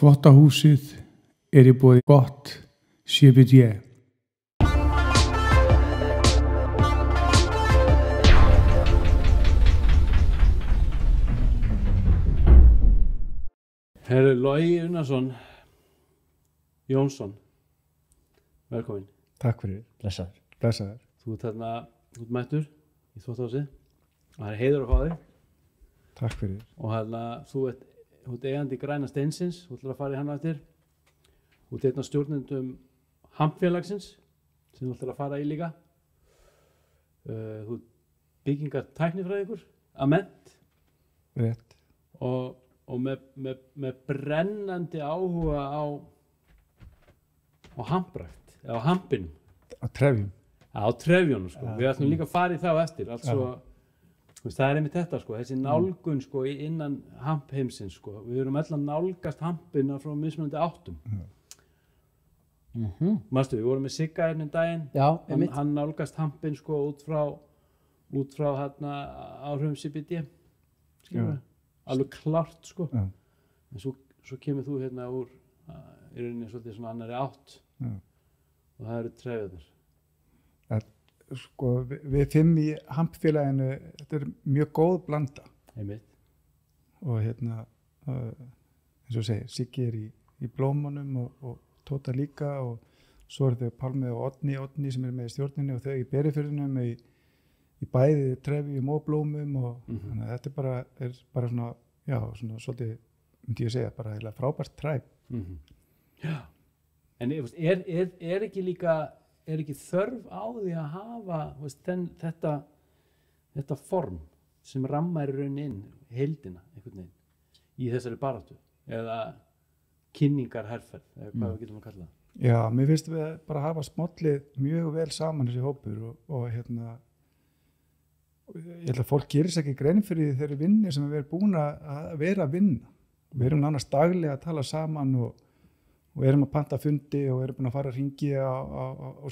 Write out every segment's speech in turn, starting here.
Þvottahúsið í boði gott CBD. Herru, Logi Unnarsson Jónsson, velkomin. Takk fyrir. Blessaður. Þú ert mættur í Þvottahúsið og það heiður að fá þig. Takk fyrir. Og þú ert eigandi Græna Steinsins, þú ætlar að fara í hann á eftir. Þú ert einn af stjórnendum Hampfélagsins sem þú ætlar að fara í líka. Þú ert byggingar tæknifræðingur að mennt. Rétt. Og með brennandi áhuga á hamprækt, eða á hampinum. Á trefjum. Á trefjónum, sko. Við ætlum líka að fara í það á eftir. Það einmitt þetta, sko, þessi nálgun, sko, innan hampheimsins, sko. Við erum öll að nálgast hampina frá mismunandi áttum. Manstu, við vorum með Sigga hérna daginn. Já, einmitt. Hann nálgast hampin, sko, út frá áhrifum CBD. Skilur við? Alveg klárt, sko. Já. En svo kemur þú hérna úr í rauninni svolítið svona annarri átt. Já. Og það eru trefjarnar. Sko, við 5 í hampfélaginu, þetta er mjög góð blanda. Einmitt. Og eins og segir, Siggi í blómunum og Tóta líka og svo eru þau Pálmi og Oddný sem eru með í stjórninni og þau í berifyrðunum í bæði trefjum og blómum og þannig að þetta er bara svona, já, svona svolítið, myndi ég segja, bara eiginlega frábært træf. Já. En er ekki þörf á því að hafa þetta form sem rammar í rauninni inn heildina einhvern veginn í þessari baráttu eða kynningarherferð eða hvað við getum að kalla það? Já, mér finnst við bara hafa smollið mjög vel saman þessi hópur og ég held að fólk gerir sér ekki grein fyrir þeirri vinni sem við erum búin að vera að vinna. Við erum nánast daglega að tala saman og erum að panta fundi og erum búin að fara að hringi á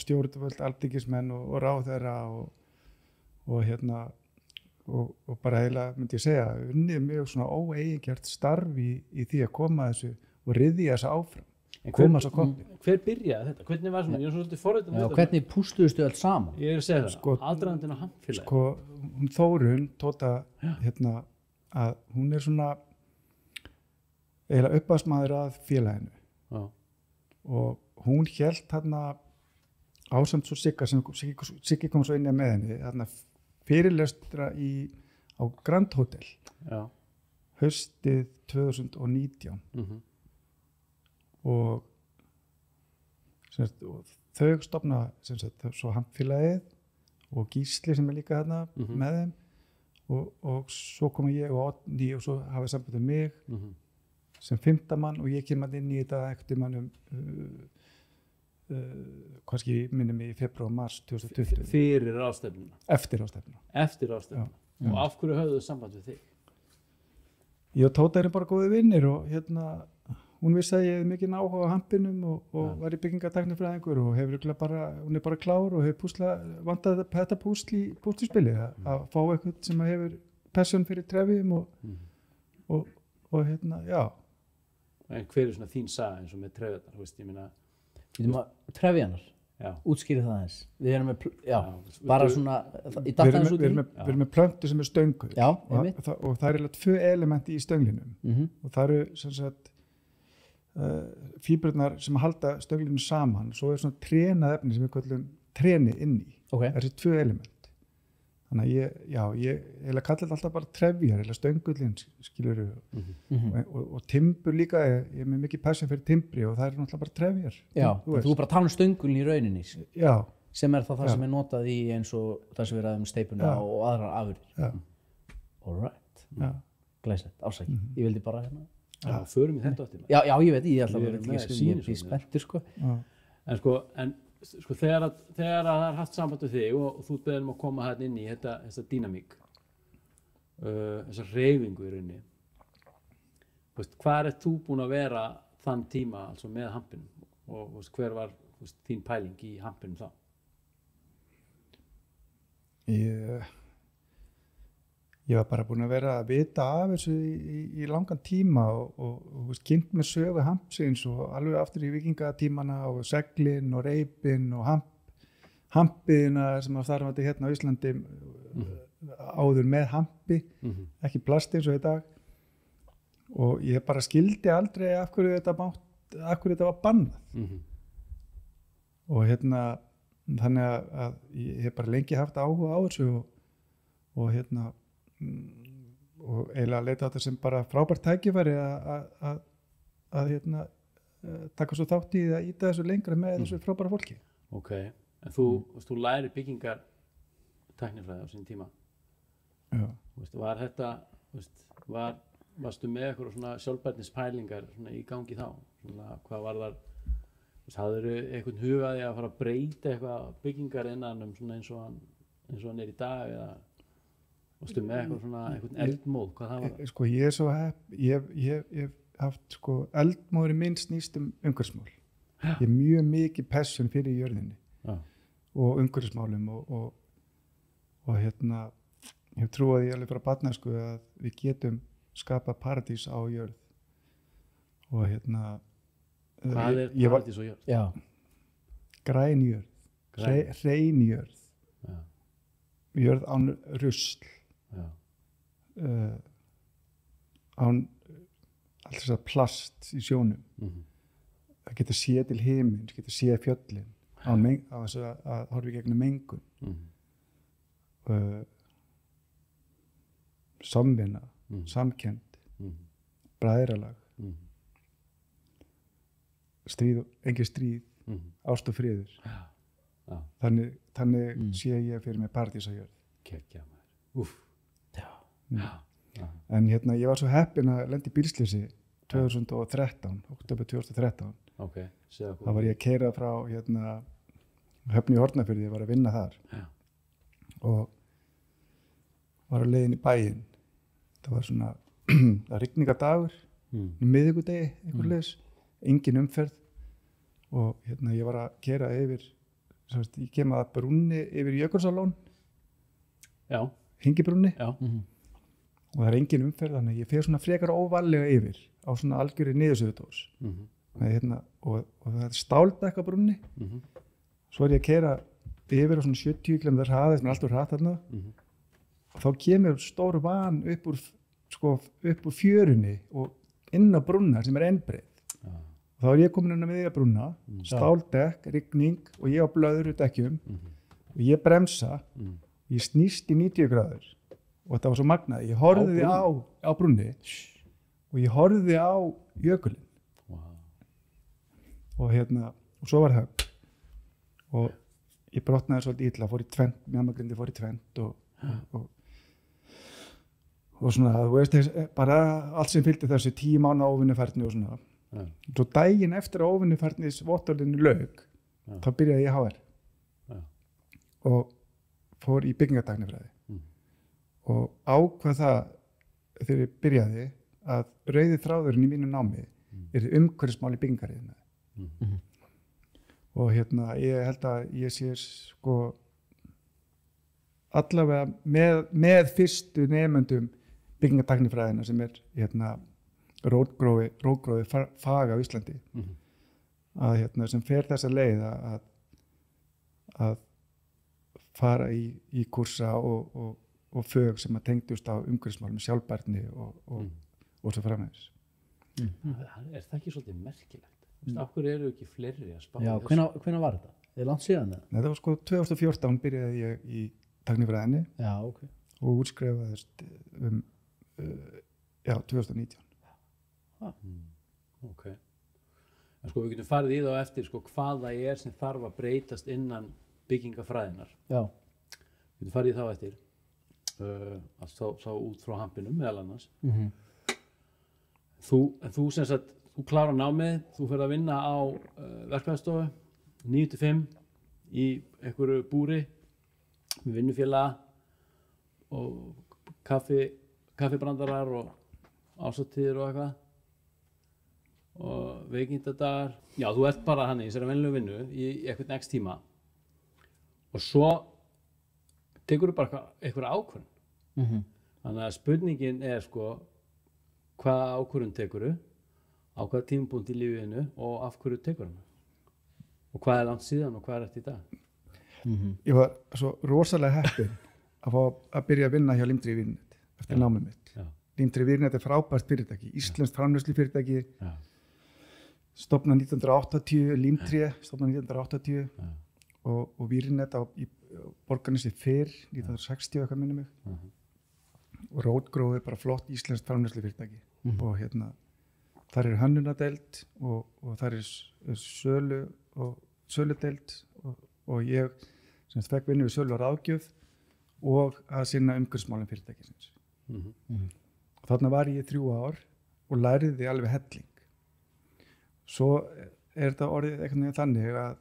stjórnvöld, alþingismenn og ráðherra og bara eiginlega, myndi ég segja, unnið mjög svona óeigingjarnt starf í því að koma þessu og ryðja þessu áfram. Hver byrjaði þetta? Hvernig var svona, ég er svolítið forritin að hvernig pústuðustu öll saman? Ég er að segja það, aðdragandinn á Hampfélagi. Sko, hún Þórunn, Tóta, að hún er svona eiginlega upphafsmaður að félaginu. Já. Og hún hélt ásamt svo Sigga, Siggi kom svo inn með henni, fyrirlestra á Grand Hotel. Já. Haustið 2019. Og þau stofna svo Hampfélagið og Gísli sem er líka með þeim og svo kom ég og Oddný og svo hafa samband um mig sem 5. mann og ég kem inn í þetta ekkert mann kannski minnum í febrúar og mars 2020. Fyrir ráðstefnuna? Eftir ráðstefnuna. Og af hverju höfðu þau samband við þig? Ég og Tóta erum bara góðir vinnir og hún vissi að ég hefði mikið áhuga á hampinum og var í byggingartæknifræðingur og hún er bara klár og hefur vantað þetta púsluspili að fá eitthvað sem hefur passion fyrir trefjum og já. En hver er svona þín saga eins og með trefjarnar, þú veist, ég meina trefjarnar, útskýri það eins. Við erum með, bara svona í dattaðins út í. Við erum með plöntu sem er stöngur. Já, einmitt. Og það eru 2 elementi í stönglinum og það eru sem sagt fíbrurnar sem halda stönglinu saman, svo er svona trénað efni sem við kallum tréni inn í. Þessi 2 element. Þannig að ég kallar þetta alltaf bara trefjar eða stöngullin, skilur og timbur líka, ég er með mikið passion fyrir timbri og það er náttúrulega bara trefjar. Já, þú er bara að tala um stöngulin í rauninni. Já. Sem er það sem er notað í eins og það sem við ræðum steipuna og aðrar afurðir. Já. All right. Já. Glæsilegt, ásækki. Ég vildi bara Já, förum við þetta áttum. Já, ég veit, ég ætla að vera spenntur, sko. En sko, þegar það er haft samband við þig og þú beðir að koma hérna inn í þessa dýnamík, þessa hreyfingu í rauninni, hvað þú búin að vera þann tíma altså með hampinum og hver var þín pæling í hampinum þá? ég var bara búin að vera að vita af þessu í langan tíma og kynnt með sögu hampsins og alveg aftur í vikingatímana og seglin og reipin og hampiðina sem að starfandi hérna á Íslandi áður með hampi, ekki plast eins og í dag og ég bara skildi aldrei af hverju þetta var bannað og hérna þannig að ég hef bara lengi haft áhuga á þessu og hérna og eiginlega leita á þetta sem bara frábært tækifæri að hérna taka svo þátt í að íta þessu lengra með þessu frábæra fólki. Ok, en þú læri byggingar tæknifræði á sín tíma. Já. Var þetta, varstu með eitthvað svona sjálfbærnispælingar svona í gangi þá? Svona, hvað var þar, hafðirðu einhvern hugaði að fara að breyta eitthvað byggingar innan svona eins og hann í dag eða varstu með eitthvað svona einhvern eldmóð, hvað það var? Sko ég er svo ég hef haft sko eldmóður minn snýst umhverfismál. Ég er mjög mikið passion fyrir jörðinni og umhverfismálum og hérna ég hef trúið í alveg frá barnæsku að við getum skapað paradís á jörð og hérna hvað er paradís á jörð? Já. Græn jörð, hrein jörð, jörð án rusl, án alls þess að plast í sjónum. Það getur séð til himins, getur séð fjöllin á þess að horfa í gegnum mengun. Samvinna, samkennd, bræðralag, engin stríð, ást og friður. Þannig sé ég fyrir mig paradís á jörð. Kekkja maður. En hérna ég var svo heppinn að lenda í bílslysi 2013, október 2013. Okay, þá var ég að keyra frá hérna, Höfn í Hornafirði, ég var að vinna þar og var á leiðin í bæinn. Það var svona rigningadagur, miðvikudegi, einhverleis, engin umferð og hérna ég var að keyra yfir, ég kem að brúnni yfir Jökulsárlón, Hengibrúnni og það er engin umferð, þannig að ég fer svona frekar óvarlega yfir á svona algjörri niðursöðudós. Hérna, og það er stáldekka brúnni svo er ég að keyra yfir á svona 70 km hraði sem er alltaf hratt þarna og þá kemur stór van upp úr fjörunni og inn á brúnna sem er ennbreið og þá er ég komin inn á miðja brúnna stáldekk, rigning og ég á blöðru dekkjum og ég bremsa ég snýst í 90 gráður og þetta var svo magnað, ég horfði á brúnni og ég horfði á jökulinn og hérna, og svo var högg og ég brotnaði svolítið illa, fór í tvent, mjamagrindi fór í tvent og svona, þú veist, bara allt sem fylgdi þessu 10 mánaða óvinnufærni og svona. Svo daginn eftir að óvinnufærnis vottorðinu lauk, þá byrjaði ég HR og fór í byggingartæknifræði og ákvað það þegar ég byrjaði að rauði þráðurinn í mínu námi er umhverfismál í byggingariðnaði. Og hérna ég held að ég sé sko allavega með fyrstu nemendum byggingartæknifræðina sem er hérna rótgrófi fag á Íslandi að hérna sem fer þessa leið að fara í kursa og fög sem að tengdust á umhverfismálum sjálfbærni og svo framvegis. Er það ekki svolítið merkilegt? Af hverju eru ekki fleiri að spá? Já, hvenær var þetta? Er langt síðan það? Nei, það var sko 2014 byrjaði ég í tæknifræðinni og útskrifaðist 2019. Ok. En sko við getum farið í þá eftir sko hvað það er sem þarf að breytast innan byggingafræðinar. Já. Við getum farið í þá eftir þá út frá hampinum meðal annars. Þú sem sagt þú klárar námið, þú fer að vinna á verkfræðistofu 9-5 í einhverju búri með vinnufélaga og kaffibrandarar og ásatíðir og eitthvað og veikindadagar. Já, þú ert bara hann í þessari venjulegu vinnu í eitthvað x tíma og svo tekur þú bara eitthvað ákvörðun. Þannig að spurningin sko, hvaða ákvörðun tekurðu, á hvaða tímapunkt í lífinu og af hverju tekur hana? Og hvað langt síðan og hvað þetta í dag? Ég var svo rosalega heppinn að fá að byrja að vinna hjá Limtri Vírnet eftir námið mitt. Limtri Vírnet frábært fyrirtæki, íslenskt framleiðslu fyrirtæki, stofnað 1980, Limtri stofnað 1980 og Vírnet í Borgarnesi fyrr 1960 eitthvað minnum mig. Og Rótgróð bara flott íslenskt framleiðslu fyrirtæki og þar hönnunardeild og þar söludeild og ég sem fekk vinnu við sölu og ráðgjöf og að sinna umhverfismálum fyrirtækisins. Þarna var ég 3 ár og læriði alveg helling. Svo þetta orðið einhvern veginn þannig að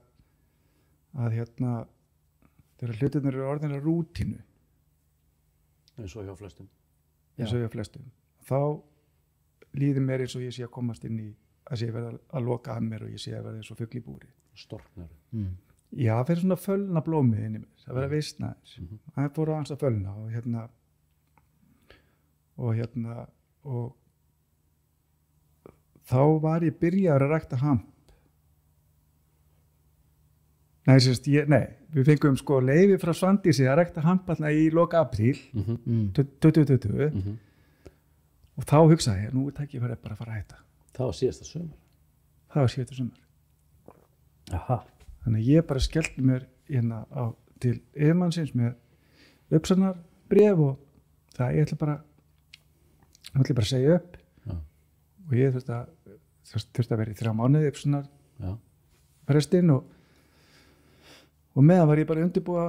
þegar hlutirnir eru orðinlega rútínu eins og hjá flestum. Þá líður mér eins og ég sé að komast inn í að sé verða að loka að mér og ég sé að verða eins og fugl í búri. Storknar. Já, það fyrir svona fölna blómið inn í mér, það verða að visna þess. Það fór aðeins að fölna og þá var ég byrjaður að rækta hamp. Við fengum leyfi frá Svandísi að rækta hamp í loka apríl 2020 og þá hugsaði ég, nú tek ég bara að fara að hætta. Það var síðasta sumar. Aha. Þannig að ég bara skellti mér til yfirmannsins með uppsagnarbréf og það ég ætla bara að segja upp og ég þurfti að vera í 3 mánuði uppsagnarfrestinn og meðan var ég bara undirbúa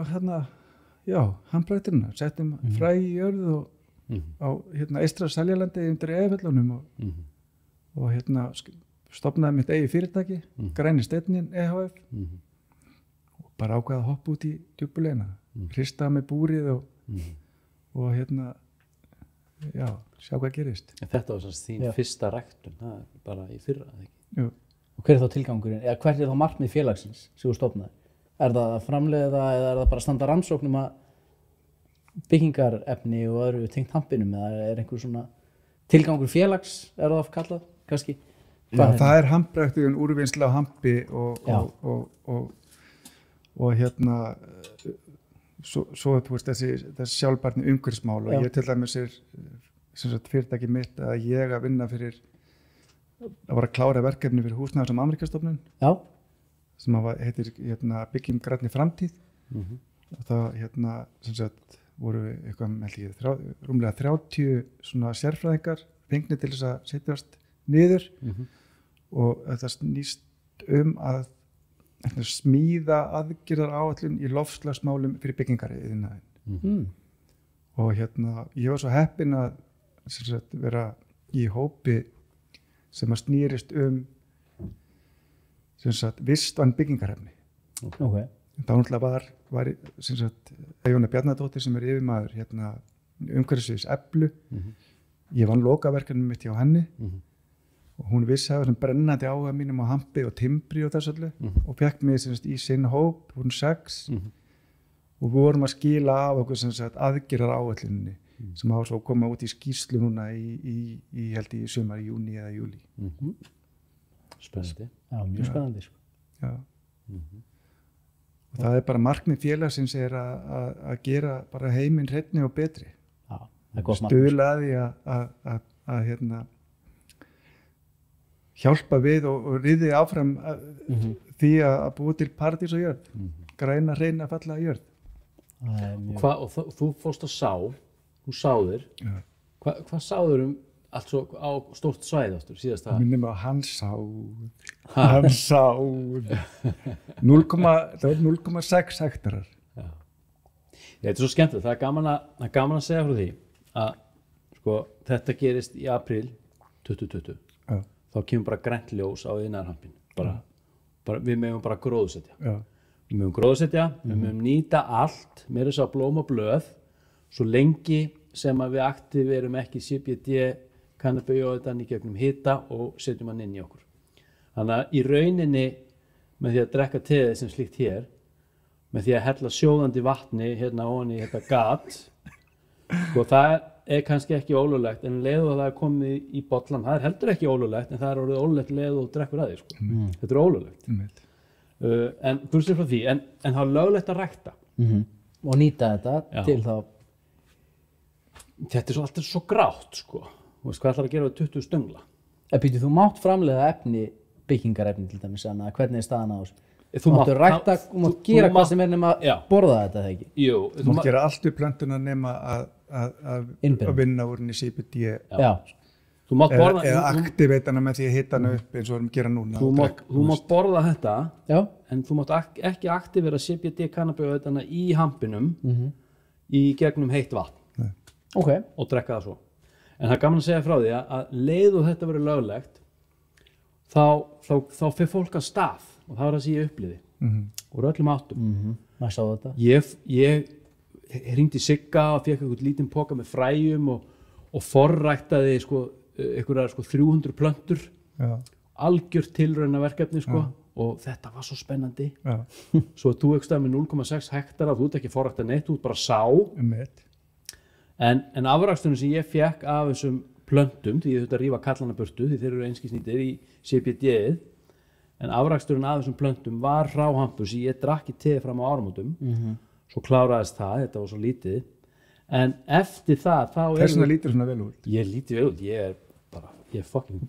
handbræktina, settum fræ í jörð og á eystra Seljalandi undir Eyjafjöllunum og stofnaði mitt eigið fyrirtæki, Græni steinninn EHF og bara ákveða að hoppa út í djúpulegina, hristaði með búrið og sjá hvað gerist. Þetta var þín fyrsta ræktun, það bara í fyrra, ekki? Jú. Og hver þá tilgangurinn, eða hvert þá markmið félagsins sem þú stofnaði? Er það að framleiða eða er það bara að standa rannsóknum að byggingarefni og öðru tengt hampinum eða er einhver svona tilgangur félags, er það kallað, kannski? Já, það er hampræktun, úrvinnsla á hampi og svo þessi sjálfbærni umhverfismál og ég til dæmis fyrirtæki mitt að ég að vinna fyrir að var að klára verkefni fyrir Húsnæðis- og Mannvirkjastofnun sem heitir Byggjum grænni framtíð og það voru eitthvað rúmlega 30 svona sérfræðingar fengnir til þess að setjast niður og þetta snýst að smíða aðgerðaráætlun í loftslagsmálum fyrir byggingariðnaðinn. Og ég var svo heppinn að vera í hópi sem að snýrist vistvæn byggingarefni. Okay. Það náttúrulega var Eyjona Bjarnadóttir sem yfirmaður umhverfissviðs Eflu. Ég vann lokaverkefnið mitt hjá henni og hún vissi að það var brennandi áhuga mínum á hampi og timbri og þess öllu og fekk mig í sinn hóp, hún 6 og við vorum að skila af okkur aðgerðaráætluninni sem á svo að koma út í skýrslu núna í held í sumar, júní eða júlí. Spennandi. Já, mjög spennandi. Já. Og það er bara markmið félagsins að gera bara heiminn hreinni og betri. Já, það er gott markmið. Stuðla að því að hjálpa við og riði áfram því að búa til paradís og jörð, græna, hreina, fallega jörð. Og þú fórst að þú sáðir, hvað sáður allt svo á stórt svæði áttur síðast það? Minnum að hann sáð 0,6 hektarar. Þetta er svo skemmtilegt, það er gaman að segja frá því að þetta gerist í apríl 2020. Þá kemur bara grænt ljós á iðnaðarhampinn. Við megum bara gróðsetja. Við megum nýta allt, meira þess að blóm og blöð, svo lengi sem að við aktiverum ekki CBD, kannabisjóðan í gegnum hita og setjum hann inn í okkur. Þannig að í rauninni með því að drekka teið sem slíkt hér, með því að hella sjóðandi vatni hérna ofan í þetta gat, það er kannski ekki ólöglegt en leið og það er komið í bollan, það er heldur ekki ólöglegt en það er orðið ólöglegt leið og drekkur að því sko. Þetta er ólöglegt. En burtséð frá því, en það er löglegt að rækta. Og nýta þetta til þá. Þetta er alltaf svo grátt sko. Þú veist hvað ætlar að gera við 20 stöngla? Býtu, þú mátt framleiða byggingarefni til dæmis, þannig að hvernig er staðan á þessu? Þú máttu rækta, þú mátt gera hvað sem er nema að borða þetta, þegar ekki? Jú. Þú mátt gera allt við plöntuna nema að vinna úr henni CBD. Já. Þú mátt borða... Eða aktiveitana með því að hita hana upp eins og við erum að gera núna. Þú mátt borða þetta, en þú mátt ekki aktivera CBD kannabinoidana í hampinum í gegnum heitt vatn. Ok. Og drekka það svo. En það er gaman að segja frá því að leið og þetta verður löglegt, þá fer fólk að stað og það var það sem ég upplýði úr öllum áttum. Maður sá þetta. Ég hringdi Sigga og fékk einhvern lítinn poka með fræjum og forræktaði einhverjar 300 plöntur, algjört tilraunaverkefni og þetta var svo spennandi. Svo þú ekstaði með 0,6 hektara, þú ert ekki forrækta neitt, þú ert bara sá. En afraksturinn sem ég fékk af þessum plöntum, því ég þurfti að rífa kallana burtu, því þeir eru einskisnýtir í CBD-ið, en afraksturinn af þessum plöntum var hráhampur sem ég drakk í teið fram á áramótum, svo kláraðist það, þetta var svo lítið, en eftir það, þá Þess vegna lítur svona vel út. Ég líti vel út, ég er fucking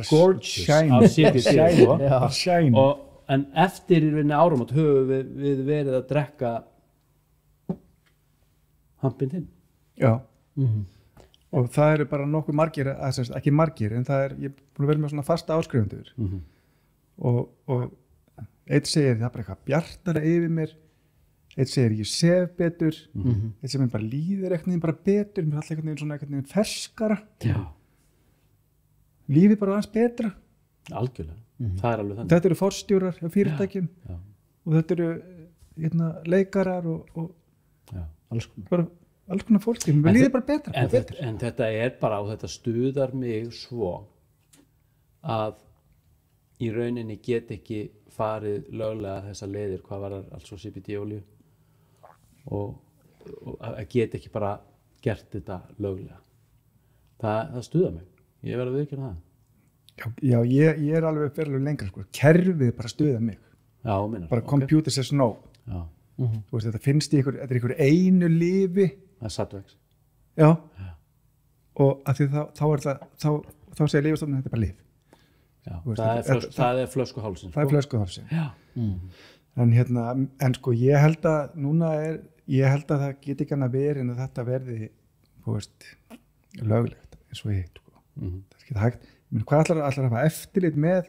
gorgeous af CBD, shiny. En eftir áramót höfum við verið að drekka hampinn þinn. Já. Og það eru bara nokkuð margir, ekki margir, en það ég er búin að vera með svona fasta áskrifundur. Og eitt segir það bara eitthvað bjartara yfir mér, eitt segir ég sef betur, eitt segir mér bara líður eitthvað bara betur, mér er alltaf eitthvað ferskara. Já. Lífið bara aðeins betra. Algjörlega, það er alveg þannig. Þetta eru forstjórar hjá fyrirtækjum og þetta eru leikarar og alls konar fólki, mér líður bara betra. En þetta er bara, og þetta stuðar mig svo að í rauninni get ekki farið löglega þessar leiðir, hvað var alls og CBD-olíu og að get ekki bara gert þetta löglega. Það stuðar mig, ég verð að viðurkenna það. Já, ég er alveg ferlega lengra sko, kerfið bara stuðar mig. Já, minnar. Bara computer says no. Já. Þú veist, þetta finnst í þetta er ykkur einu lífi. Það er Sadvex. Já. Og af því þá segir Lyfjastofnun þetta er bara lyf. Já, það er flöskuhálsinn. Það er flöskuhálsinn. Já. En sko ég held að það geti ekki annað verið en að þetta verði, þú veist, löglegt eins og hitt sko. Það er ekki hægt. Hvað ætlar að hafa eftirlit með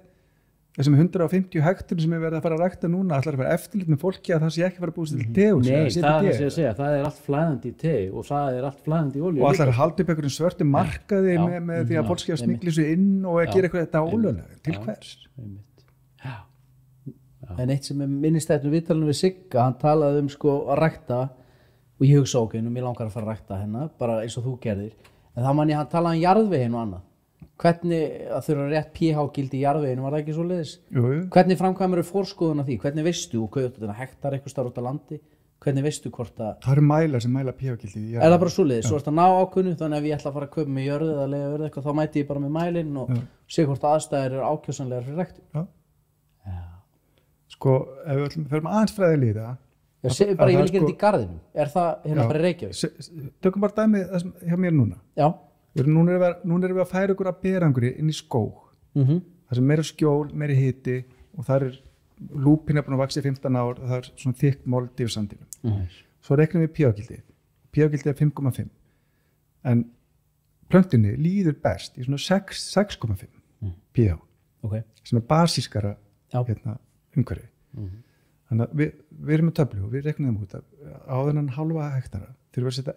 þessum 150 hekturum sem verið að fara að rækta núna, ætlar að fara eftirlit með fólki að það sé ekki að fara að búist til teg? Nei, það er að segja, það er allt flæðandi í teg og það er allt flæðandi í olíu. Og ætlar að halda upp einhverjum svörtum markaði með því að fólk sé að smygla sig inn og að gera eitthvað þetta ólöglega. Til hvers? En eitt sem er minnistættum viðtalinu við Sigga, hann talaði sko að rækta og ég hugsa mér langar að fara að rækta hérna, bara eins og þú gerðir. En þá man ég hann talaði jarðveginn og annað. Hvernig að þurfa rétt pH-gildi í jarðveginu, var það ekki svo leiðis? Jú. Hvernig framkvæmur fórskoðun af því? Hvernig veistu, og hvað hektar eitthvað starf út á landi? Hvernig veistu hvort að... Það eru mælar sem mæla pH-gildi í jarðveginu. Er það bara svo leiðis? Svo ertu að ná ákvörðun, þannig ef ég ætla að fara að kaupa með jörðu eða leiða jörðu eitthvað, þá mæti ég bara með mælinn og sé hvort aðstæður eru ákjósanlegar fyrir ræktun. Já. Sko, ef við förum aðeins fræðilega í það. Ég vil ekki þetta í garðinum. Er það hérna bara í Reykjavík? Tökum bara dæmið hjá mér núna. Já. Núna erum við að færa ykkur að berangri inn í skóg. Það sem meira skjól, meira hiti og það er lúpin er búin að vaxa í 15 ár og það er svona þykkt mold yfir sandinum. Svo reiknum við pH-gildið. pH-gildið er 5,5. En plöntunni líður best í svona 6,5 pH. Sem er basískara umhverfi. Þannig að við erum með töflu og við reiknum þeim út á þennan halva hektara þurfum við að setja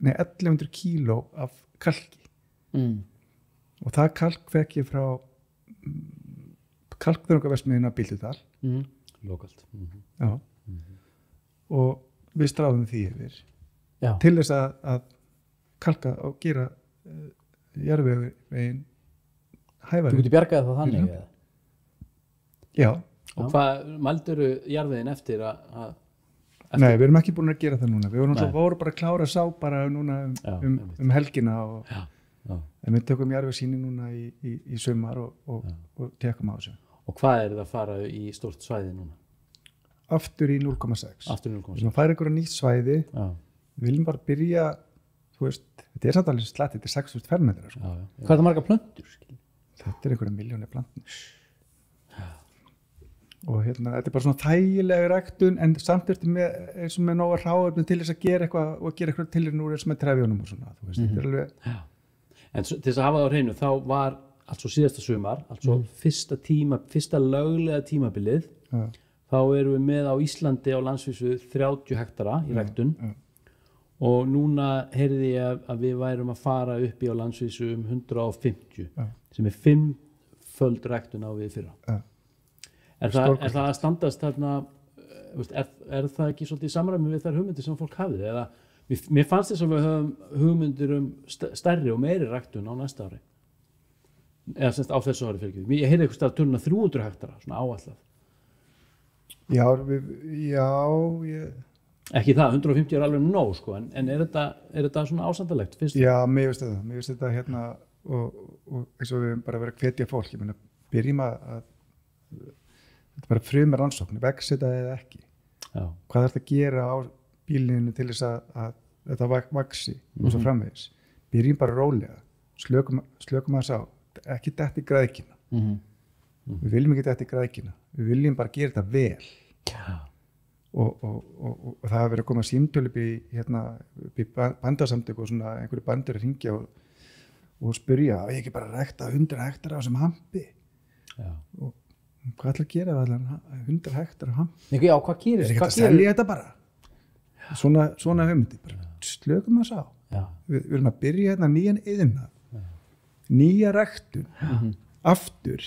1100 kíló af kalki. Og það kalk fekk ég frá kalkþörungaverksmiðjunni á Bíldudal. Lokalt. Já. Og við stráðum því yfir til þess að kalka og gera jarðveginn hæfari. Þú getur bjargað það þannig eða? Já. Og hvað mældirðu jarðveginn eftir að Nei, við erum ekki búin að gera það núna. Við Nei. vorum bara að klára sá bara núna um helgina Já. en við tökum jarðvegssýni núna í sumar og tekum á þessu. Og hvað er það að fara í stórt svæði núna? Aftur í 0,6. Aftur í Við 0,6. erum að færa ykkur á nýtt svæði. Já, Við viljum bara byrja, þú veist, þetta er samt alveg slætt, þetta er 6.000 fermetrar. Sko. já, já. Hvað er það marga plöntur? skilur? Þetta er einhverja miljónir plantnir. Og þetta er bara svona þægilega ræktun en samt ertu með, eins og með nóga hráefni til þess að gera eitthvað og gera eitthvað til úr eins og með trefjónum og svona, þú veist, þetta er alveg... En til þess að hafa það á hreinu, þá var altså síðasta sumar, altså fyrsta löglega tímabilið, Já. þá erum við með á Íslandi á landsvísu 30 hektara í ræktun og núna heyrði ég að við værum að fara upp í á landsvísu 150 sem er 5-föld ræktun á við fyrra. Já. Er það að standast þarna, er það ekki svolítið í samræmi við þær hugmyndir sem fólk hafði? Eða, mér fannst þess að við höfum hugmyndir stærri og meiri ræktun á næsta ári. Eða semst á þessu ári fyrir ekki. Ég heyrði eitthvað stað töluna 300 hektara, svona áætlað. Ekki það, 150 er alveg nóg, sko, en er þetta svona ásandalegt? Já, mér finnst þetta og eins og við bara verið að hvetja fólk, ég meina, byrjum að þetta er bara frumar rannsókn, vex þetta eða ekki. Já. Hvað er þetta að gera á bílinu til þess að þetta vaxi og svo framvegis. Byrjum bara rólega, slökum að þess á, ekki detta í græðkina. Við viljum ekki detta í græðkina, við viljum bara gera þetta vel. Já. Og það hafa verið að koma símtöl upp í bandasamtök og svona einhverju bandur að hringja og spyrja, ég ekki bara að rækta 100 hektara á þessum hampi. Já. Og hvað ætla að gera við 100 hektara hampi? Já, hvað gerist? Er ekki að selja þetta bara? Svona hugmyndi, bara slökum að sá. Við erum að byrja nýjan iðnað, nýja ræktun, aftur.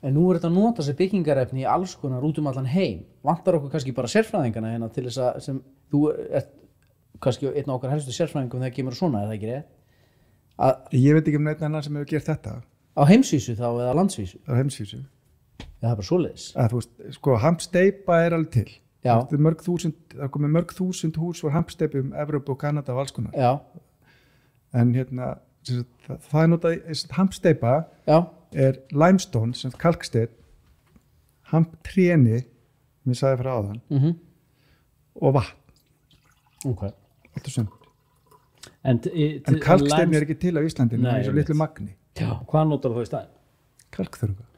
En nú er þetta að nota sér byggingarefni í alls konar út allan heim. Vantar okkur kannski bara sérfræðingana til þess að, sem þú ert kannski einn af okkar helstu sérfræðingum þegar kemur svona, er það ekki rétt? Ég veit ekki neitt annar sem hefur gert þetta. Á heimsvísu þá eða landsvísu? Á heimsvísu. Já, það er bara svoleiðis. Þú veist, sko, hampsteipa er alveg til. Já. Það er komið mörg þúsund hús for hampsteipu Evrópu og Kanada og alls konar. Já. En það er notað, hampsteipa er limestone, sem kalksteinn, hamptréni, sem ég sagði frá áðan, og vatn. Ok. Allt og sönd. En kalksteinn er ekki til á Íslandi, það er svo litlu magni. Já. Hvað notar þú í staðinn? Kalkþörunga.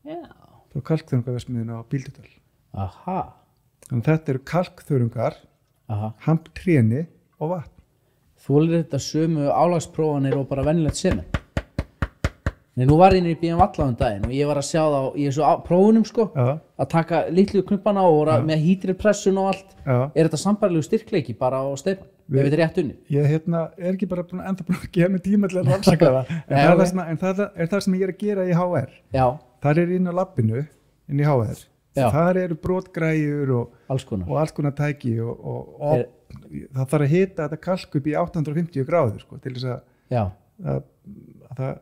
Já. Það er kalkþörungaverksmiðjun á Bíldudal. Aha. Þannig þetta eru kalkþörungar, hamptréni og vatn. Þolir þetta sömu álagsprófanir og bara venjulegt sement? Nei, nú var ég í BM Valla daginn og ég var að sjá það í þessu prófunum, sko, að taka litlu knumpana og með hýdripressun og allt. Er þetta sambærilegu styrkleiki bara á steypan? Ef þetta er rétt unni? Ég er ekki bara enda búin að gefa mig tíma til að rannsaka það. En það er það sem ég er að gera í HR. Já. Þar er inn á labbinu, inn í HR. Þar eru brotgræjur og alls konar tæki og það þarf að hita þetta kalk upp í 850 gráður, sko, til þess að það...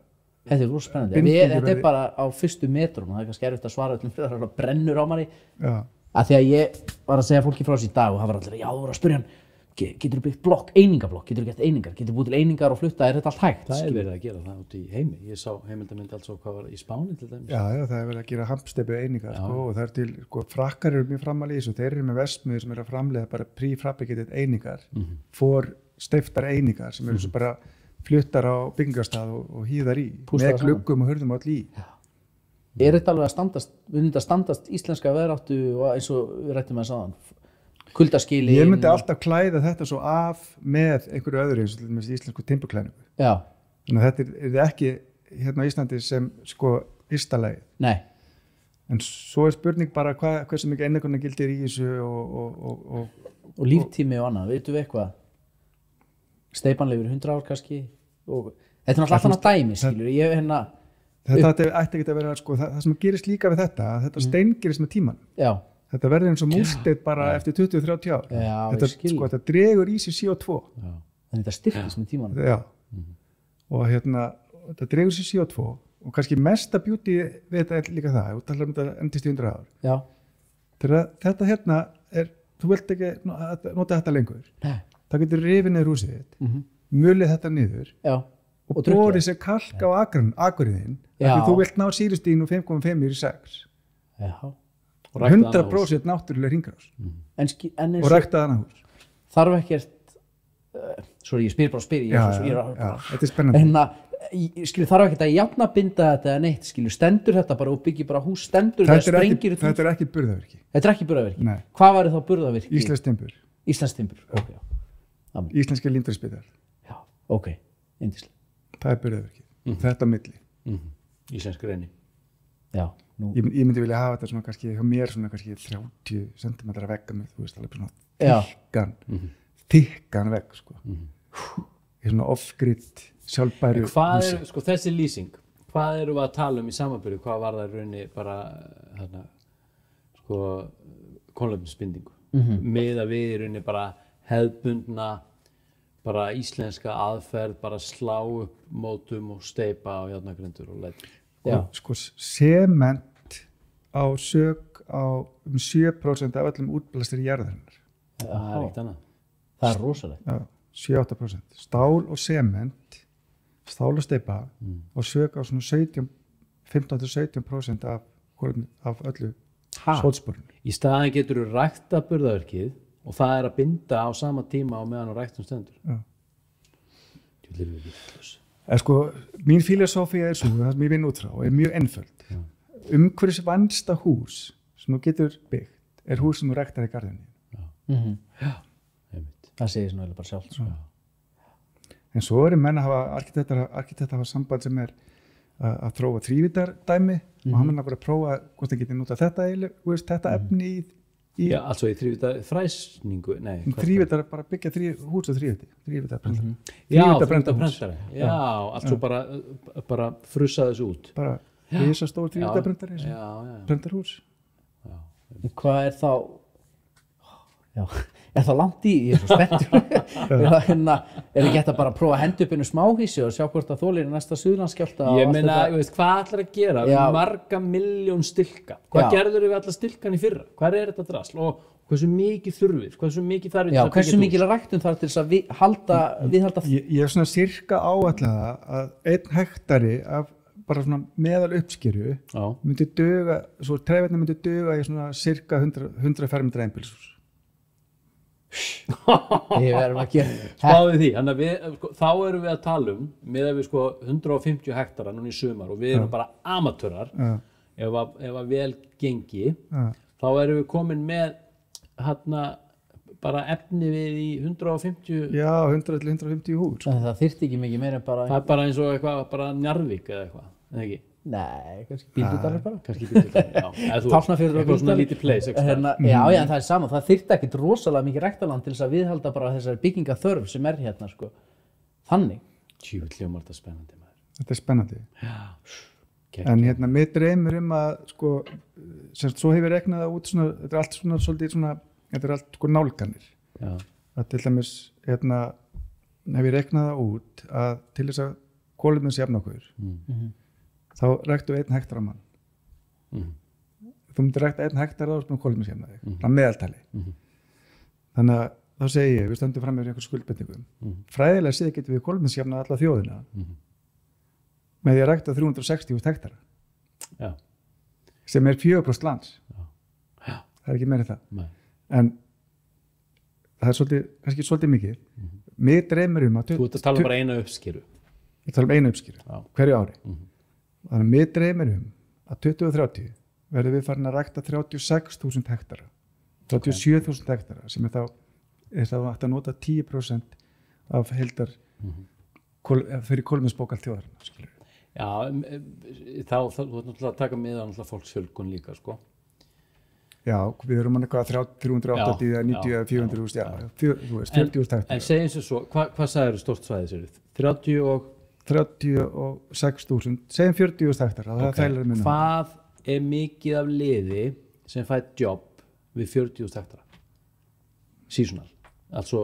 Þetta er rosa spennandi. Þetta er bara á fyrstu metrum, það er kannski erfitt að svara öllum fyrir það brennur á manni. Að því að ég var að segja fólki frá þessi í dag og það var allir, já, þú voru að spyrja hann, getur þú byggt blokk, einingablokk, getur þú gert einingar, getur þú búið til einingar og flutta, er þetta allt hægt? Það er verið að gera það út í heimi. Ég sá heimildamynd alls og hvað var í Spáni til dæmis. Já, það er verið að gera hampsteipu einingar, sko, og það er til, sko, frakkar eru mjög framalí þessu, þeir eru með verksmiðjur sem eru að framleiða bara prefabricated einingar, for steyptar einingar sem eru svo bara fluttar á byggingarstað og hýðar í, með gluggum og hurðum og all í. Er þetta alveg að standast íslenska veðráttu og eins og við rættum að sáðan, kuldaskili? Ég myndi alltaf klæða þetta svo af með einhverju öðru, eins og til dæmis íslensku timburklæðningu. Já. Þannig að þetta er ekki hérna á Íslandi sem, sko, ystalegið. Nei. En svo er spurning bara hversu mikið einleikona gildir í þessu og líftími og annað, veitum við eitthvað? Steypan lifir 100 ár kannski og þetta er náttúrulega alltaf dæmi, skilur ég þetta ætti ekki að vera, sko, það sem gerist líka við þetta steingerist með tíman. Já. Þetta verður eins og múrsteinn bara eftir 20-30 ár. Já, þetta dregur í sig CO2. Já. Þannig þetta styrkist með tíman. Já. Og þetta dregur í sig CO2 og kannski mesta beauty við þetta er líka það, þú talar þetta endist í 100 ár. Já. Þetta er þú vilt ekki nota þetta lengur, Nei. þá getur rifið niður húsið þitt, mulið þetta niður Já. og drukkið. borið sér kalk á akuriðin, Já. því þú vilt ná sýrustíðin úr 5,5 í 6. Já. Og rækta annað hús. 100% náttúrulega hringrás En eins og rækta annað hús. þarf ekkert sorry, ég spyr Þetta er spennandi. en skilur, þarf ekkert að jafnabinda þetta eða neitt, skilur, stendur þetta bara og byggir bara hús, stendur þetta, sprengir Þetta er ekki burðavirki. Þetta er ekki burðavirki. Nei. Hvað væri þá burðavirki? Íslensk timbur, Íslensk timbur, ok, já. íslenska líndurspítar, Já, ok, indislega. það er burðavirki. Þetta á milli. Íslensk reyni. Já, nú. Ég myndi vilja hafa þetta svona kannski, hjá mér svona kannski 30 cm vegga með, þú veist, alveg svona Já. þykkan vegg, sko. Ég er svona off-grid, sjálfbæru Hvað húsi. er, sko, þessi lýsing, hvað erum við að tala um í samanbyrju, hvað var það í rauninni bara, þarna, sko, kolefnisbindingu, með að við í rauninni bara hefðbundna, bara íslenska aðferð, bara slá upp mótum og steypa á járnagrindur og leið. Já. Sko, sement á sök á 7% af öllum útblæstri jarðarinnar. Það er ekkert annað. Það er rosalegt. Já, 7-8%. Stál og sement, stál og steypa og sök á svona 15-17% af öllu sótsporinu. Í staðan getur þú rækta burðaverkið og það er að binda á sama tíma á meðan á ræktum stendur. Já. Þú lifir við vitlaus. Sko, mín filosófía er svo, það sem ég vinn út frá, er mjög einföld. Umhverfisvænsta hús sem þú getur byggt er hús sem þú ræktar í garðinni. Það segir svona bara sjálft, sko. En svo eru menn að hafa, arkitektar hafa samband sem er að þróa þrívídardæmi og hann er bara að prófa hvort það getur nota þetta efni í Já, altså í fræsningu, nei. þrívídar, bara byggja hús og þrívídarprentari. Já, þrívídarprentari. Já, altså bara frussa þessu út. Bara risastór þrívídarprentari, prentarhús. Hvað er þá er það langt í, ég er svo spenntur er ekki hægt að bara prófa að henda upp einu smáhísi og sjá hvort að þolir næsta suðlandskjálfta Ég meina, hvað ætlar að gera við marga miljón stilka, hvað gerður við alla stilkan í fyrra, hvað er þetta drasl og hversu mikið þurfið, hversu mikið þarf Já, hversu mikið ræktun þarf til þess að viðhalda Ég er svona sirka áætlaða að 1 hektari af bara svona meðal uppskeru myndi duga, svo trefetna myndi duga í svona sirka 100 fermetra einbýlishús. Ég verðum að gera Spáðu því, þá erum við að tala um með að við 150 hektara núna í sumar og við erum bara amatörar ef að vel gengi þá erum við komin með bara efni við í 150 Já, 100-150 hús. Það þyrfti ekki mikið meira en bara Það er bara eins og eitthvað, bara Njarðvík eða eitthvað, eða ekki? Nei, kannski Bíldudalur bara Kannski Bíldudalur, já Tálknafjörður og eitthvað svona lítið place Já, en það er sama, það þyrfti ekkit rosalega mikið ræktarland til þess að viðhalda bara þessari byggingaþörf sem er hérna, sko. Þannig. Hljómar þetta spennandi maður. Þetta er spennandi. Já. En mér dreymir að, sko, semst svo hefur reiknað það út svona, þetta er allt svona svolítið svona, þetta er allt sko nálganir. Já. Að til dæmis, hefur reiknað það út að til þess að kolefnisjafna okkur. Þá ræktu 1 hektar á mann. Þú myndir rækta 1 hektar þá sem kolefnisjafna þig, að meðaltali. Þannig að þá segi ég, við stöndum fram með einhver skuldbendingum. Fræðilega séð getum við kolefnisjafna alla þjóðina með því að rækta 360 hektara. Já. Sem er 4% lands. Já. Það er ekki meira það. Nei. En það er kannski svolítið mikið. Mér dreymir að Þú ert að tala bara eina uppskeru. Ég tala eina uppskeru hverju ári. Þannig að mér dreymir að 2030 verðum við farin að rækta 36.000 hektara, 37.000 hektara sem er þá hægt að nota 10% af heildar fyrir kolefnisbókald þjóðarinnar, skilur. Já, þá þú ert náttúrulega að taka með á fólksfjölgun líka, sko. Já, við erum eitthvað 380 eða 90 eða 400.000, þú veist, 40.000 hektara. En segjum sér svo, hvað sagðir stórt svæði sér? 36.000, segjum 40.000 hektara, það er þægilega minna. Hvað er mikið af liði sem fætt jobb við 40.000 hektara? Seasonal, altså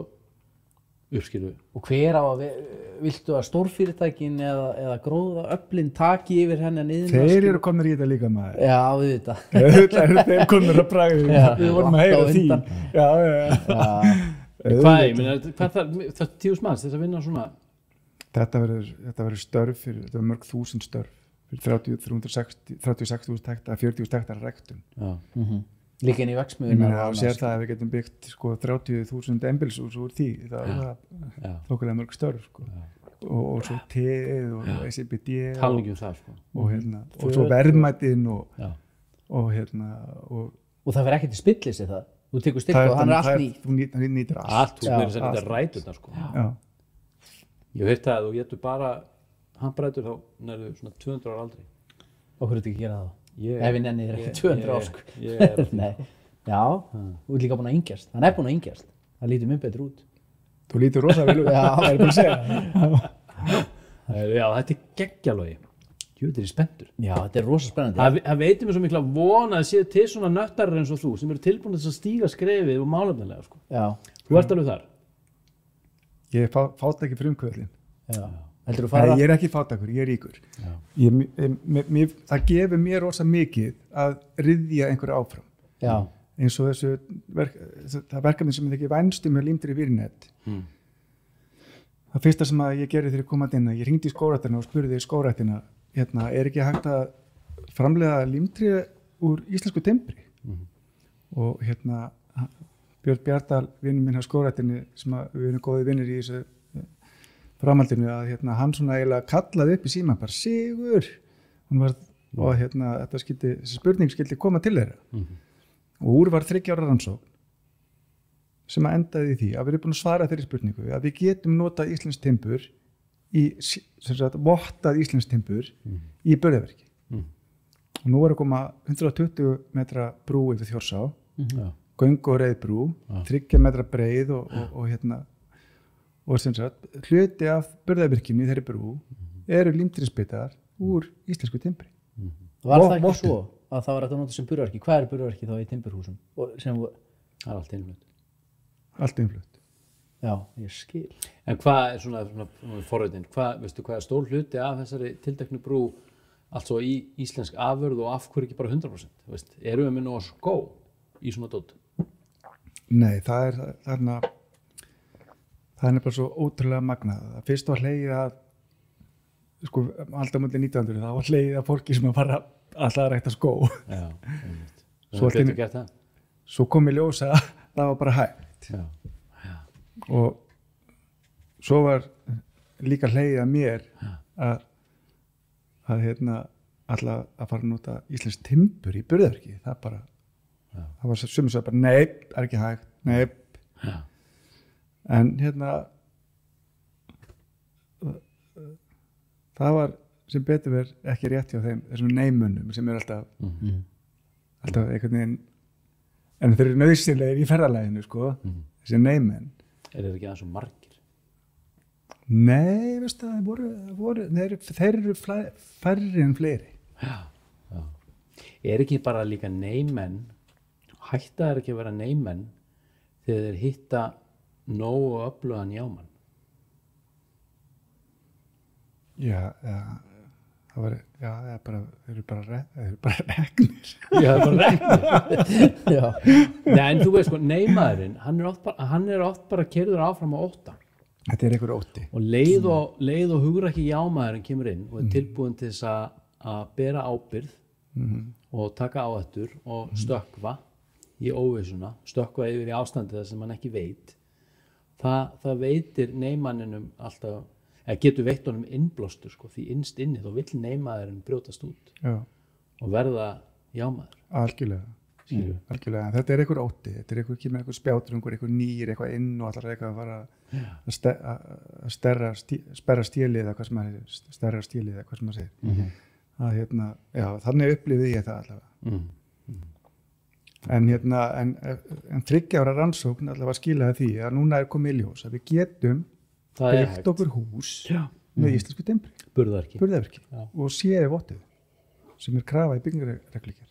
uppskilu. Og hver á að, viltu að stórfyrirtækin eða gróða öflin taki yfir henni niður? Þeir eru komnir í þetta líka maður. Já, við þetta. Þeir komnir að bragði. Við vorum að heyra því. Já. Hvað, ég meina, hvað það 10.000 manns þess að vinna svona? Þetta verður störf þetta verður mörg þúsund störf fyrir 36.000 hektar, 40.000 hektar ræktun. Já. Líka inn í Ég meina að sér það að við getum byggt sko 30.000 einbýlishús úr því. Það er þokkulega mörg störf sko. Og svo teið og SIBD talningu það sko. Og svo verðmætin og það fer ekki til spillis í það. Þú tekur styrk og hann er allt nýtt. Þú nýtir allt. Þú verður að setja ræturnar sko. Já. Ég veit að þú getur bara handbrætur þá nærðu svona 200 ára aldrei. Og hverju ekki gera það? Ef við nennið ekki 200 ár sko. Nei. Já, þú ert líka búin að yngjast. Hann er búin að yngjast. Það lítur mjög betur út. Þú lítur rosa vel út. Já, það er búin að segja. Já, þetta er geggjalogi. Jú, þetta er spenntur. Já, þetta er rosa spennandi. Það veitir mér svo mikla von að sé til svona nöttarar eins og þú sem eru tilbúin að stíga skrefið og málefnilega sko. Já. Þú ert alveg þar. Ég fát ekki frumkvöldin. Já. Ég er ekki fátakur, ég er ríkur. Það gefur mér rosa mikið að ryðja einhverju áfram. Já. Eins og það verkefni sem ég ekki vænstum með límdir í Vírnet. Það fyrsta sem ég gerði þegar ég kom að inn, ég hringdi í skógræktina og spurði skógræktina, er ekki hægt að framleiða límdri úr íslensku timbri? Og Björn Bjardal, vinnur minn á skógræktinni, sem við erum góði vinnir í þessu framhaldinu, að hann svona eiginlega kallaði upp í síma bara Sigur og þessi spurning skildi koma til þeirra og úr var 3 ára rannsókn sem að endaði í því að við erum búin að svara þeirri spurningu að við getum notað íslenskt timbur vottað íslenskt timbur í burðarverki og nú er að koma 120 metra brú yfir Þjórsá göng og reið brú 3 metra breið og sem sagt, hluti af burðarvirkjunni í þeirri brú eru límtriðsbitar úr íslensku timbri. Var það ekki svo að það var hægt að nota sem burðarverki? Hvað er burðarverki þá í timburhúsum? Það er allt innflutt. Allt innflutt. Já, ég skil. En hvað er svona forritin? Veistu hvað er stór hluti af þessari tilteknu brú allt svo í íslensk afurð og af hverju ekki bara 100%? Erum við með nóg skó í svona dót? Nei, það er þarna það er bara svo ótrúlega magnað. Fyrst var hlegið að sko, alltaf mútið 1900 það var hlegið að fólki sem var alltaf að rækta skó. Já, svo kom í ljós að það var bara hægt. Já. Og svo var líka hlegið að mér að alltaf að fara að nota íslenskt timbur í burðarverki. Það var sumir svo bara nei, það er ekki hægt, nei. Já. En það var sem betur verið ekki rétt hjá þeim þessum neymunum sem eru alltaf einhvern veginn en þeir eru nauðsynlegir í ferðalaginu sko, þessi neymenn. Þeir ekki aðeins svo margir? Nei, veistu þeir eru færri en fleiri. Já. Er ekki bara líka neymenn, hætta er ekki að vera neymenn þegar þeir hitta nógu öflugan jámann? Já, þeir eru bara reknir. Já, það er bara reknir. Já. Nei, en þú veist sko, neymaðurinn, hann er oft bara keyrður áfram á ótta. Þetta er einhver ótti. Og leið og hugrakki jámaðurinn kemur inn og er tilbúin til þess að bera ábyrgð og taka áhættur og stökkva í óvissuna, stökkva yfir í ástandið þar sem hann ekki veit. Það veitir neymanninum alltaf, eða getur veitt honum innblástur sko, því innst inni þá vill neymaðurinn brjótast út. Já. Og verða jámaður. Algjörlega. Algjörlega. Þetta er einhver ótti, þetta er einhver kemur einhver spjátrungur, einhver nýr, eitthvað inn og allar eitthvað að fara að sperra stílið eða hvað sem maður stærra stílið eða hvað sem maður segir. Já, þannig upplifði ég það allavega. En 3 ára rannsókn allavega skilaði því að núna er komið í ljós að við getum byggt okkur hús með íslensku timbri. Burðarverki. Og séu vottið sem er krafa í byggingarreglugerð.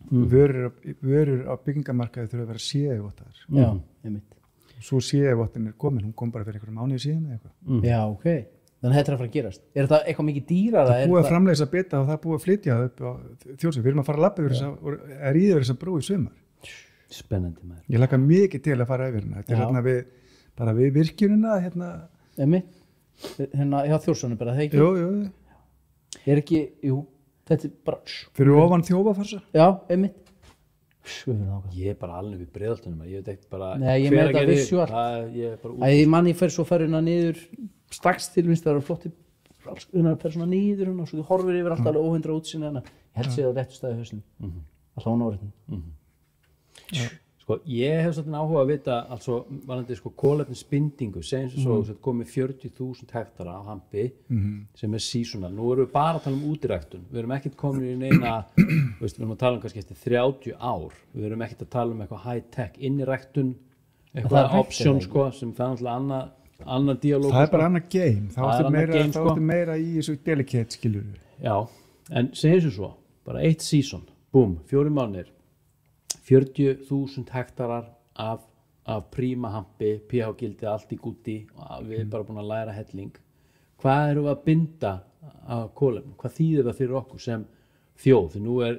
Vörur á byggingamarkaði þurfa að vera séu vottaðar. Já, einmitt. svo CE-vottin komin, hún kom bara fyrir einhverjum mánuði síðan eða eitthvað. Já, ok. Þannig þetta er að fara að gerast. Er þetta eitthvað mikið dýrara? Það er búið að framleiða þessa bita og það er búið að flytja það upp á Þjórsá. Við erum að fara að labba yfir þessa brú í sumar. Spennandi maður. Ég hlakka mikið til að fara yfir hérna. Þetta er hérna bara við virkjunina hérna. Hérna hjá Þjórsánum bara, það ekki? Jú. Er ekki, þetta er bara... Fyrir ofan Þjófafarsa? Já, einmitt. Ég er bara alveg við Breiðholtunum. Ég veit ekki bara... Nei, ég með þetta visual. Ég manni fer svo ferðina niður strax til minnst það eru flotti fer svona niður og svo þú horfir yfir alltaf alveg óhundra útsýn ég held sér á réttu staði hausnum alltaf á náriðin Sko, ég hef svolítið áhuga að vita altså varandi sko kolefnisbindingu segjum svo komið 40.000 hektara á hampi sem er seasonal. Nú erum við bara að tala útiræktun. Við erum ekkert komin í neina við erum að tala kannski eftir 30 ár. Við erum ekkert að tala eitthvað high-tech inniræktun eitthvað option sko sem það alltaf annar dialóg. Það er bara annar game. Það áttu meira í þessu delicate skilur við. Já, en segjum svo bara eitt season, búm, 4 mánuðir 40.000 hektarar af príma hampi, pH-gildi, allt í gúti og við erum bara búin að læra helling. Hvað erum við að binda af kolefni? Hvað þýðir það fyrir okkur sem þjóð? Því nú er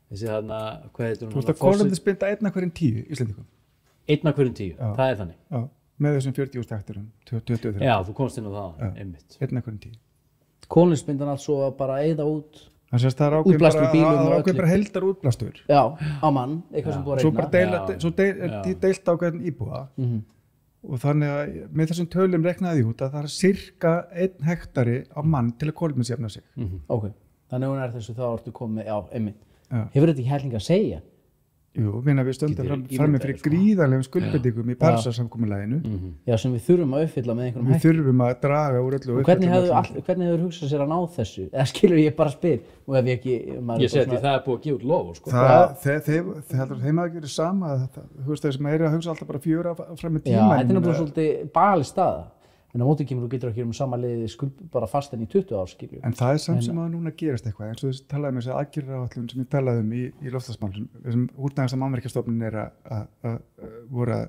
þessi hvað heitir hún? Þú veist að kolefnisbinda 1 af hverjum 10 Íslendingum. 1 af hverjum 10, það er þannig. Já, með þessum 40.000 hektarum, 23. Já, þú komst inn á það, einmitt. 1 af hverjum 10. Kolefnisbindan alls svo að bara eyða út Það er ákveð bara heldar útblastur. Já, á mann, eitthvað sem búið að reyna. Svo deilt á hvern íbúa og þannig að með þessum tölum reknaði út að það er cirka 1 hektari á mann til að kolefnisjafna sig. Ok, þannig að þessu þá ertu komið, einmitt. Hefur þetta ekki helling að segja? Jú, við stöndum frammi fyrir gríðarlegum skuldbindingum í Parísarsamkomulaginu. Já, sem við þurfum að uppfylla með einhverjum hætti. Við þurfum að draga úr öllu. Og hvernig hefur hugsað sér að ná þessu? Eða skilur ég bara spyr? Og ef ég ekki... Ég seti það er búið að gefa út lof, sko. Þeim að gera sama. Þú veist þeir sem að hugsa alltaf bara 4 fram með tíma. Já, þetta er náttúrulega svolítið bali staða. En á móti kemur þú getur ekki sama leiði bara fast enn í 20 ár, skilju. En það er samt sem að núna gerast eitthvað, eins og þess talaði með þess að aðgerðaráætlun sem ég talaði í loftslagsmálum, þessum útnægast að Mannvirkjastofnun er voru að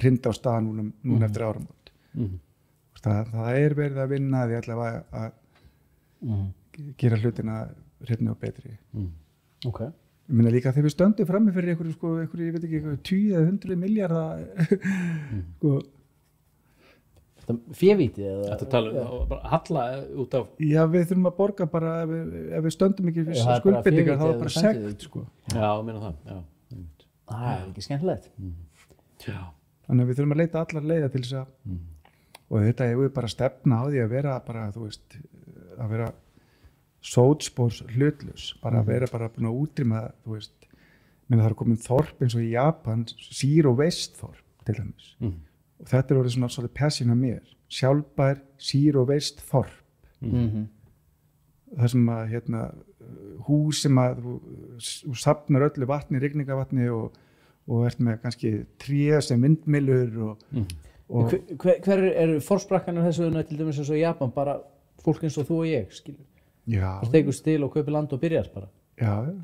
hrinda á stað núna eftir áramót. Það er verið að vinna því allavega að gera hlutina hreinni og betri. Ok. Ég meina líka þegar við stöndum frammi fyrir einhverju, ég veit ekki, 10 eða 100 milljarða Févíti eða? Þetta tala bara halla út af... Já, við þurfum að borga bara, ef við stöndum ekki fyrir skuldbindingar, þá er bara sekt, sko. Já, meina það, já. Það er ekki skemmtilegt. Já. Þannig að við þurfum að leita allar leiða til þess að, og þetta er við bara að stefna á því að vera bara, þú veist, að vera sótspórs hlutlaus, bara að vera bara búin að útrýma, þú veist, það er komin þorp eins og í Japan, zero waste þorp, til dæmis. Og þetta er orðið svona svolítið passion að mér. Sjálfbær, zero waste þorp. Það sem að, hús sem að þú safnar öllu vatni, rigningavatni og ert með kannski tré sem vindmyllur og Hver eru forsprakkanir þessu til dæmis eins og í Japan, bara fólk eins og þú og ég, skilur? Já. Það tekur stil og kaupir land og byrjar bara. Já,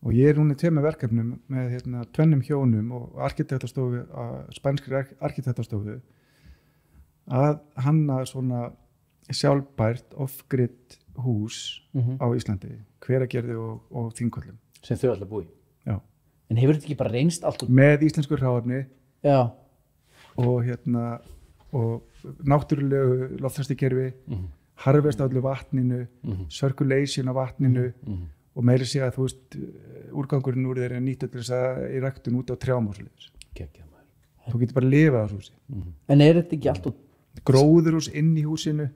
og ég er núna í 2 verkefnum með 2 hjónum og arkitektastofu, spænskri arkitektastofu að hanna svona sjálfbært off-grid hús á Íslandi, Hveragerði og Þingvöllum. Sem þau alltaf búi. Já. En hefur þetta ekki bara reynst allt? Með íslensku hráefni. Já. Og og náttúrulegu loftræstikerfi, harvest á öllu vatninu, circulation á vatninu og meiri sé að þú veist úrgangurinn úr þeir er nýttur til þess að í ræktun út á trjám og svoleiðis. Geggjað maður. Þú getur bara að lifa á húsi. En er þetta ekki allt gróðurhús inn í húsinu,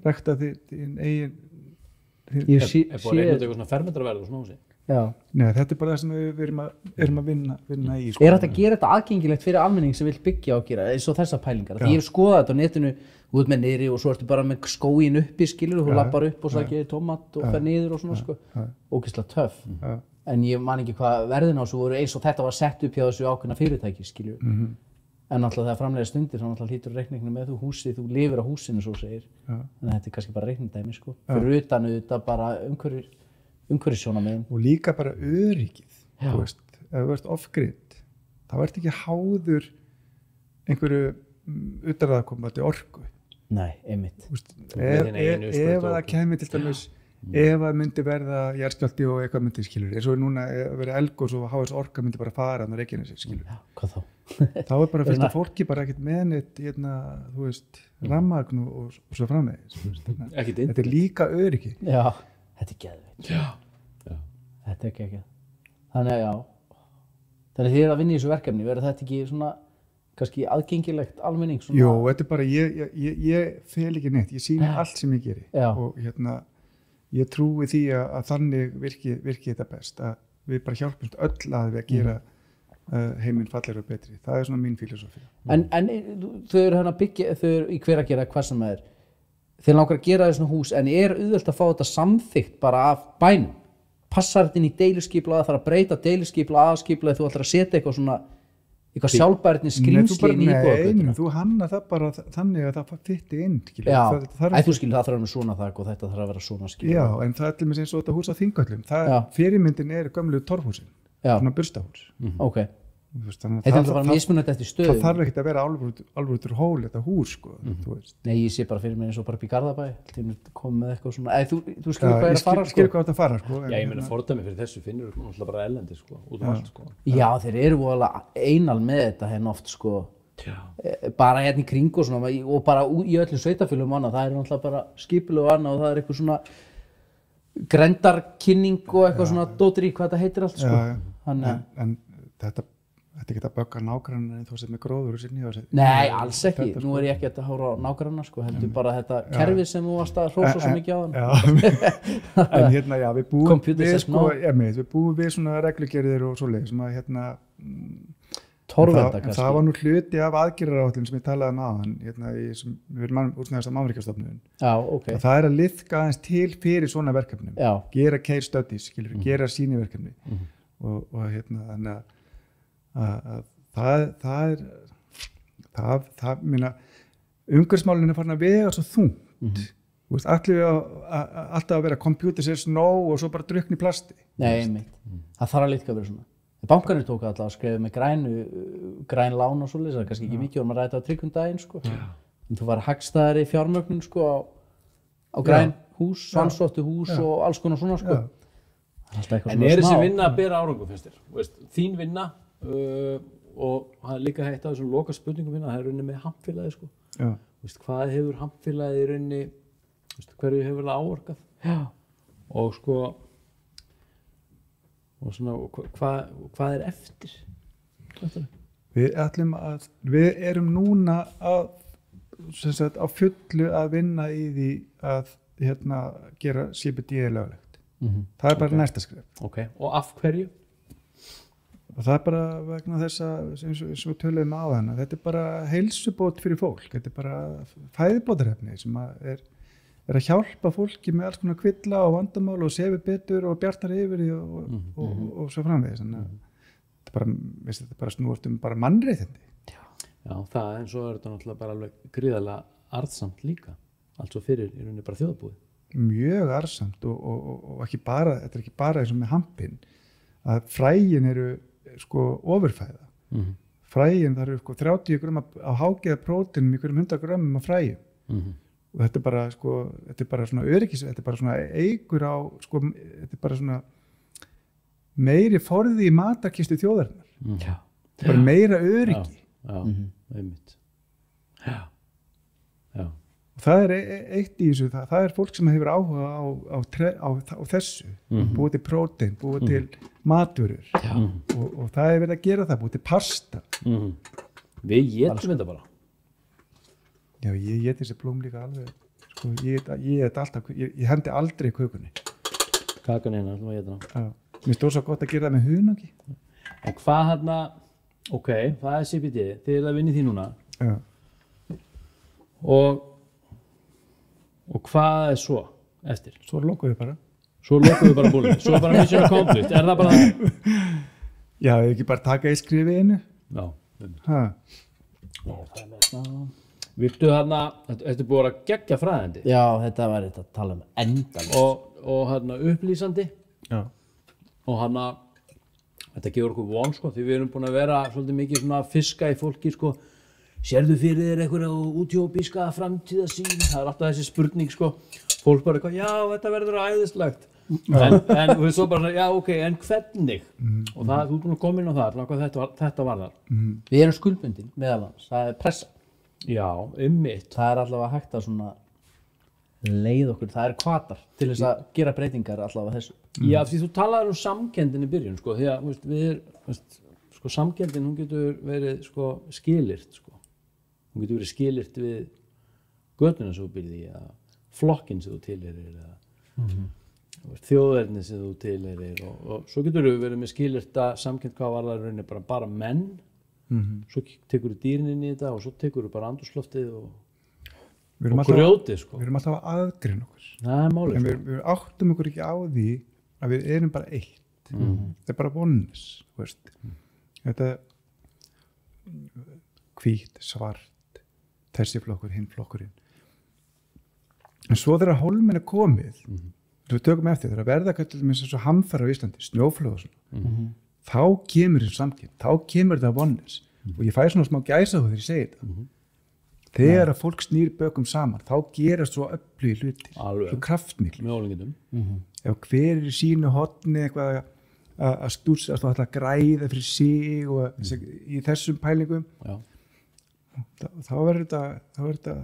rækta þinn eigin... Er búin að reyna eitthvað svona fermetraverð og svona húsi? Já. Nei, þetta er bara það sem við erum að vinna í. Er þetta að gera þetta aðgengilegt fyrir almenning sem vil byggja og gera, eins og þessar pælingar? Því ég hef skoðað þetta á netinu, út með niðri og svo ertu bara með skógin uppi, skilur, þú lappar upp og sækir tómat og fer niður og svona, sko. Ógeðslega töff. En ég man ekki hvað verðin á þessu voru eins og þetta var sett upp hjá þessu ákveðna fyrirtæki, skilur. En alltaf þegar framleiða stundir, þá alltaf hlýtur reikninginu með þú húsið, þú lifir á húsinu, svo segir. En þetta er kannski bara reikningdæmi, sko. Fyrir utan auðvitað bara umhverfissjónarmiðin. Og líka bara öryggið, þú veist, ef þú ert off-grid, þá ert ekki háður einhverju utanaðkomandi orku. Nei, einmitt. Ef það kemur til dæmis, ef það myndi verða jarðskjálfti og eitthvað myndi skilur, eins og núna verið eldgos og HS orka myndi bara fara á Reykjanesi skilur. Já, hvað þá? Þá bara fyrst að fólki bara ekkert með neitt, þú veist, rafmagn og svo framvegis. Þetta líka öryggi. Já, þetta geðveikt. Já. Þetta geggjað. Þannig að Þannig þið að vinna í þessu verkefni, verður þetta ekki svona kannski aðgengilegt almenning? Svona... Jó, þetta bara, ég fel ekki neitt, ég sýni allt sem ég geri. Já. Og ég trúi því að þannig virki þetta best, að við bara hjálpumst öll að við að gera heiminn fallegur og betri. Það svona mín filosófía. En þau eru hérna byggja, þau eru í Hveragerði hvað sem það þeir langar að gera þessu hús, en auðvelt að fá þetta samþykkt bara af bænum? Passar þetta inn í deiluskipulagið, þarf að breyta deiluskipulagið, aðskipulagið, þú ætlar að setja eitthvað sjálfbærni skrýmsli inn í íbúðargötuna. Þú hanna það bara þannig að það fytti inn. Já, þú skilur það þarf að vera svona þak og þetta þarf að vera svona skilur. Já, en það er til eins og þetta hús á Þingvöllum, fyrirmyndin gömlu torfhúsin, svona burstahús. Ok. Þetta er bara mismunandi eftir stöðum. Það þarf ekkert að vera alveg út úr hól þetta hús sko, þú veist. Nei, ég sé bara fyrir mér eins og bara upp í Garðabæ komið með eitthvað svona, þú skilur hvað að fara sko. Ég skilur hvað að fara sko. Já, ég meina fordæmi fyrir þessu finnur náttúrulega bara erlendi sko, út um allt sko. Já, þeir eru voðalega einal með þetta hérna oft sko. Bara hérna í kring og svona og bara í öllum sveitafélögum annað, það er náttúrulega bara skipulag og annað og það er eitthvað svona grenndarkynning og eitthvað svona dótri, hvað þetta heitir allt sko. En þetta geta bögga nágrannar þú sem gróður úr sinni. Nei, alls ekki. Nú ég ekki að hóra á nágrannar sko, heldur bara þetta kerfið sem þú varst að hrósa svo mikið á hann. En hérna, við búum við svona reglugerðir og svoleiðis sem að Torvelda kannski. Það var nú hluti af aðgerðaráætlun sem ég talaði um áðan, við erum útsnæðast af Mannvirkjastofnun. Já, ok. Það er að liðka aðeins til fyrir svona verkefnum. Gera case studies, gera sýniverkefni og þannig að það minna umhverfismálin farin að vega svo þungt allir við alltaf að vera computer says no og svo bara drukna í plasti. Nei, einmitt. Það þarf að líka að vera svona. Bankarnir tók alltaf að skrifa með græn lán og svoleiðis, það er kannski ekki mikið og maður ræði á tryggum daginn sko. En þú var hagstæðari fjármögnun sko á græn hús, svansóttu hús og alls konar svona sko. En þessi vinna að bera árangur finnst þér? Þín vinna og það er líka hægt á þessum loka spurningum minna, það er rauninni með hampfélagi sko. Hvað hefur hampfélagi í rauninni, hverju hefur það áorkað og sko og svona, hvað er eftir? Við erum núna á fullu að vinna í því að gera CBD löglegt. Það er bara næsta skref. Ok, og af hverju? Og það er bara vegna þess að eins og við töluðum á hana, þetta er bara heilsubót fyrir fólk, þetta er bara fæðubótarefni sem er að hjálpa fólki með alls konar kvilla og vandamál og sefi betur og bjartar yfir því og svo framvegis. Þetta er bara snúast bara mannréttindi. Já, það eins og þetta náttúrulega bara alveg gríðarlega arðsamt líka, altså fyrir í rauninni bara þjóðarbúið. Mjög arðsamt og ekki bara, þetta er ekki bara eins og með hampinn, að fræin eru sko ofurfæða. Fræin það eru sko 30 grömm á hágeða próteinum í hverjum 100 grömmum af fræjum. Og þetta er bara sko, þetta er bara svona öryggis, þetta er bara svona eigur á sko, þetta er bara svona meiri forði í matarkistu þjóðarinnar. Þetta er bara meira öryggi. Einmitt. Já. Og það er eitt í þessu, það er fólk sem hefur áhuga á þessu, búið til prótein, búið til matvörur og það er verið að gera það, búið til pasta. Við étum þetta bara. Já, ég éti þessi blóm líka alveg, sko, ég hendi aldrei í kökunni. Kakan hérna, þú éta hana. Mér stóð svo gott að gera það með hunangi. En hvað hérna, ok, það er CBD, þið erum að vinna í því núna. Já. Og hvað er svo eftir? Svo lokum við bara. Búlið. Svo er bara mission accomplished. Er það bara það? Já, ekki bara taka í skrifinu. Já. Viltu þarna, þetta búið að gegja fræðandi? Já, þetta var þetta að tala um endalist. Og þarna upplýsandi. Já. Og þarna, þetta gefur okkur von sko, því við erum búin að vera svolítið mikið svona fiska í fólki sko. sérðu fyrir þér einhverja útjópíska framtíðasýn, það alltaf þessi spurning sko, fólk bara eitthvað, já þetta verður æðislegt en við svo bara, já ok, en hvernig og það, þú er búin að koma inn á það þetta var þar Við erum skuldbundin meðal hans, það er pressa. já, einmitt Það er allavega hægt að svona leið okkur, það er hvatar til þess að gera breytingar allavega þessu. já, því þú talaður samkenndin í byrjun sko, því að sko, samkenndin, hún getur verið sko, skilyrt sko. Hún getur verið skilyrt við götuna sem þú byrði í, eða flokkinn sem þú tilheyrir eða þjóðerni sem þú tilheyrir og svo getur þú verið með skilyrta samkennd hvað var það rauninni bara menn svo tekur þú dýrin inn í þetta og svo tekur þú bara andrúmsloftið og grjótið sko. Við erum alltaf að aðgreina okkur. Það er málið. En við áttum okkur ekki á því að við erum bara eitt. Það er bara vonnis, veist. Þetta hvítt, svart, þessi flokkur, hinn flokkurinn. En svo þegar hólminn er komið, við tökum eftir þegar verða til dæmis eins og hamfara á Íslandi, snjóflóð og svona, þá kemur þessu samkynnt, þá kemur þetta vonnis. Og ég fæ svona smá gæsahúð þegar ég segi þetta. Þegar að fólk snýr bökum saman, þá gerast svo öflugir hlutir, svo kraftmiklir. Með ólingindum. Ef hver er í sínu horni eitthvað að stúrsast og að græða fyrir sig og í þessum pælingum, þá verður þetta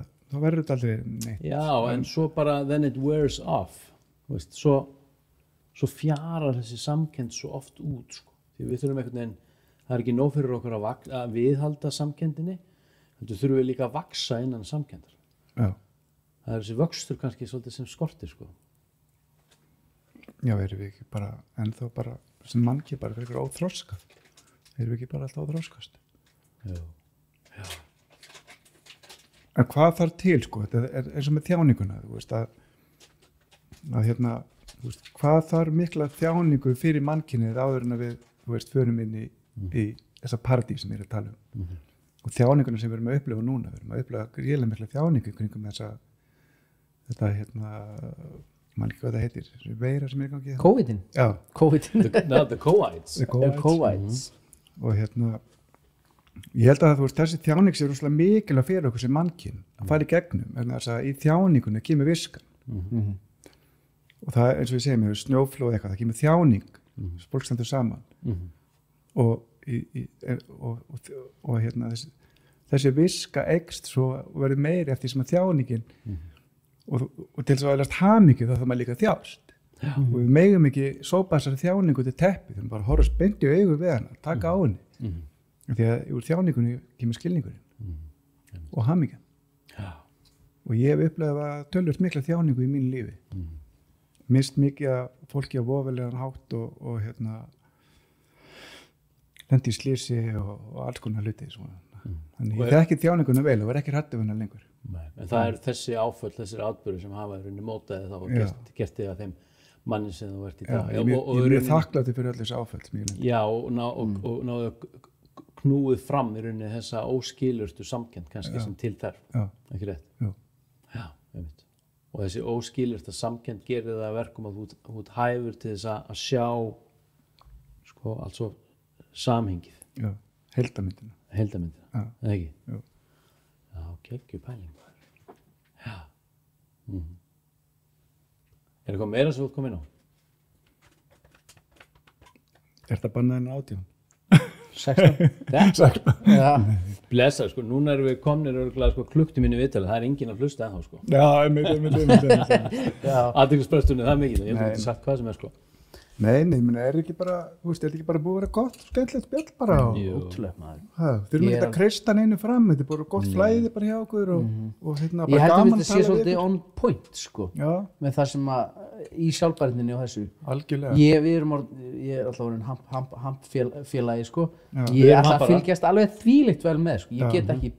aldrei neitt. Já, en svo bara then it wears off. Veist, svo fjarar þessi samkennd svo oft út. Sko. Því við þurfum einhvern veginn, það er ekki nóg fyrir okkur að viðhalda samkenndinni, heldur þurfum við líka að vaksa innan samkenndar. Já. Það er þessi vöxtur kannski svolítið sem skortir sko. Já, erum við ekki bara, ennþá bara, sem mannkyn bara fyrir óþroskað. Erum við ekki bara alltaf óþroskast? Já. En hvað þarf til, sko? Þetta er eins og með þjáninguna, þú veist, að hérna, þú veist, hvað þarf mikla þjáningu fyrir mannkynið áður en að við, þú veist, förum inn í þessa paradís sem ég er að tala um. Og þjáninguna sem við erum að upplifa núna, við erum að upplifa gríðarlega mikla þjáningu kringum þetta hérna, man ekki hvað það heitir, þessi veira sem er í gangi. COVID-in? Já. COVID-in. The Covides. Covides. Og hérna, ég held að þú veist, þessi þjáning sé rosalega mikilvæg fyrir okkur sem mannkyn að fara í gegnum, vegna þess að í þjáningunni kemur viskan. Og það er eins og við segjum, snjóflóð eitthvað, það kemur þjáning, fólk stendur saman. Og hérna þessi viska eykst svo og verður meiri eftir sem að þjáningin og til þess að aðeins hamingju þá þarf maður líka að þjást og við megum ekki sópa þessari þjáningu til teppi, þegar bara horfa spennt í augu við hana, taka á henni því að úr þjáningunni kemur skilningurinn og hamingjan og ég hef upplefað tölvöld mikla þjáningu í mínu lífi mist mikið að fólki á vovelegan hátt og hérna lendi í slysi og alls konar hluti þannig ég þekki þjáninguna vel og var ekki hræddur við hana lengur. En það er þessi áföll, þessir atburðir sem hafa í rauninni mótaði þá og gert þig að þeim manni sem þú ert í dag. Ég er mjög þakklátur fyrir öll þessi áföll sem ég lendi. Já, og náðu knúið fram í rauninni þessa óskilurstu samkennd kannski sem til þarf, ekki rétt? Já, einmitt. Og þessi óskilursta samkennd gerir það að verkum að þú ert hæfur til þess að sjá sko, altså samhengið. Já, heildarmyndina. Eða ekki? Jú. Já, geggjuð pæling. Já. Er eitthvað meira sem þú ert komin á? Er það bannaðin 18? 16. Já. Blessa, sko, núna erum við komnir örgulega sko, klukktíminn í viðtalið, það er enginn að hlusta ennþá, sko. Já, einmitt. Athyglisbresturinn er það mikið, ég hef ekki sagt hvað sem er, sko. Nei, er ekki bara, þú veist, er ekki bara búið að vera gott, skemmtilegt spjall bara. Ótrúlegt maður. Þurfum ekki að kreista neinu fram, þetta er bara gott flæði bara hjá okkur og hérna bara gaman að tala við. Ég held að þetta sé svolítið on point, sko, með það sem að í sjálfbærninni og þessu. Algjörlega. Ég er alltaf orðin hampfélagi, sko. Ég ætla að fylgjast alveg þvílíkt vel með, sko. Ég get ekki,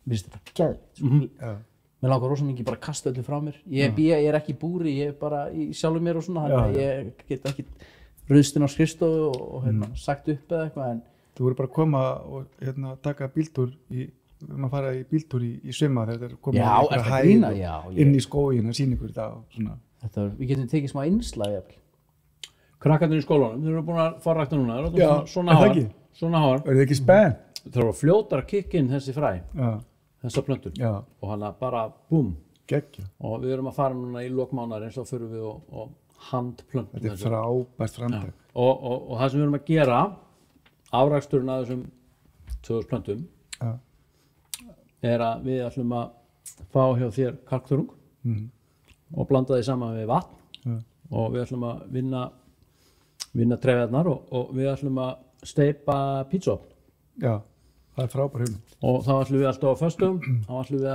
mér finnst þetta geðveikt, sko. Mér langar rosa mikið bara að kasta öllu frá mér. Ég er ekki í búri, ég er bara í sjálfum mér og svona, þannig að ég get ekki ruðst inn á skrifstofu og sagt upp eða eitthvað. Þú voru bara að koma og taka bíltúr að fara í bíltúr í sumar þegar það koma inn í skóginn að sýna ykkur þetta. Við getum tekið smá innslag. Krakkarnir í skólanum, þeir eru búin að fara rækta núna, svona háar. Er þið ekki spennt? það var fljótar að kikka inn þessi fræ, Já, þessa plöntur já, og hann bara búm geggja. og við erum að fara núna í lokmánar eins og fyrir við og handplöntum Þetta er frábært framtak. og það sem við erum að gera afraksturinn af þessum 2000 plöntum Já, er að við ætlum að fá hjá þér kalkþörung og blanda því saman við vatn já, og við ætlum að vinna trefjarnar og við ætlum að steipa pítsuofn já, það er frábær hugmynd. og þá ætlum við alltaf á föstum þá ætlum við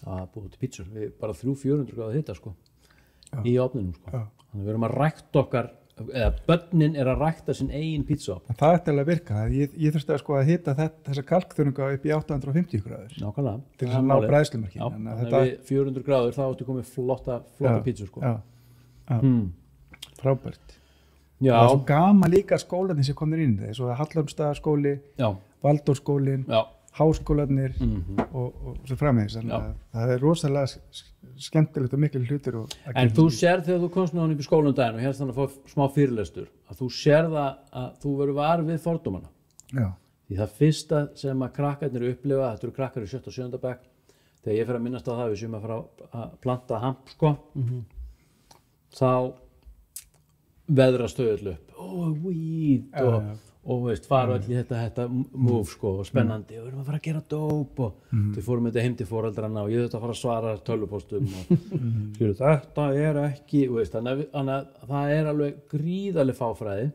að búið til pítsur við bara 300-400 gráðu hita sko í ofninum sko Já. þannig við erum að rækta okkar eða börnin er að rækta sinn eigin pítsuofn En það ætti alveg að virka. Ég þurfti að sko að hita þessa kalkþörunga upp í 850 gráður nákvæmlega til að ná bræðslumarkinu. já, þannig að við 400 gráður þá áttu komið flotta pítsur sko Já, já, frábært. já, Það er svo gaman líka skólanir sem komnir inn í það, svo Hallormsstaðaskóli, já, Valdórsskólinn, já. háskólarnir og svo framvegis. Þannig að það er rosalega skemmtilegt og mikil hlutir. En þú sér þegar þú komst náðan upp í skólanum daginn og hérst þannig að fá smá fyrirlestur að þú sér það að þú verður var við fordómana. Já, Því það fyrsta sem að krakkarnir upplifa, þetta eru krakkar í 7. og 7. bekk, þegar ég fer að minnast á það við séum að fara að planta hamp sko, þá veðrast þau öll upp, weed og veist, fara öll í þetta move sko, og spennandi og við erum að fara að gera dóp og þau fórum þetta heim til foreldrana og ég þetta að fara að svara tölvupóstum og skilur, þetta er ekki, veist, þannig að það er alveg gríðarleg fáfræði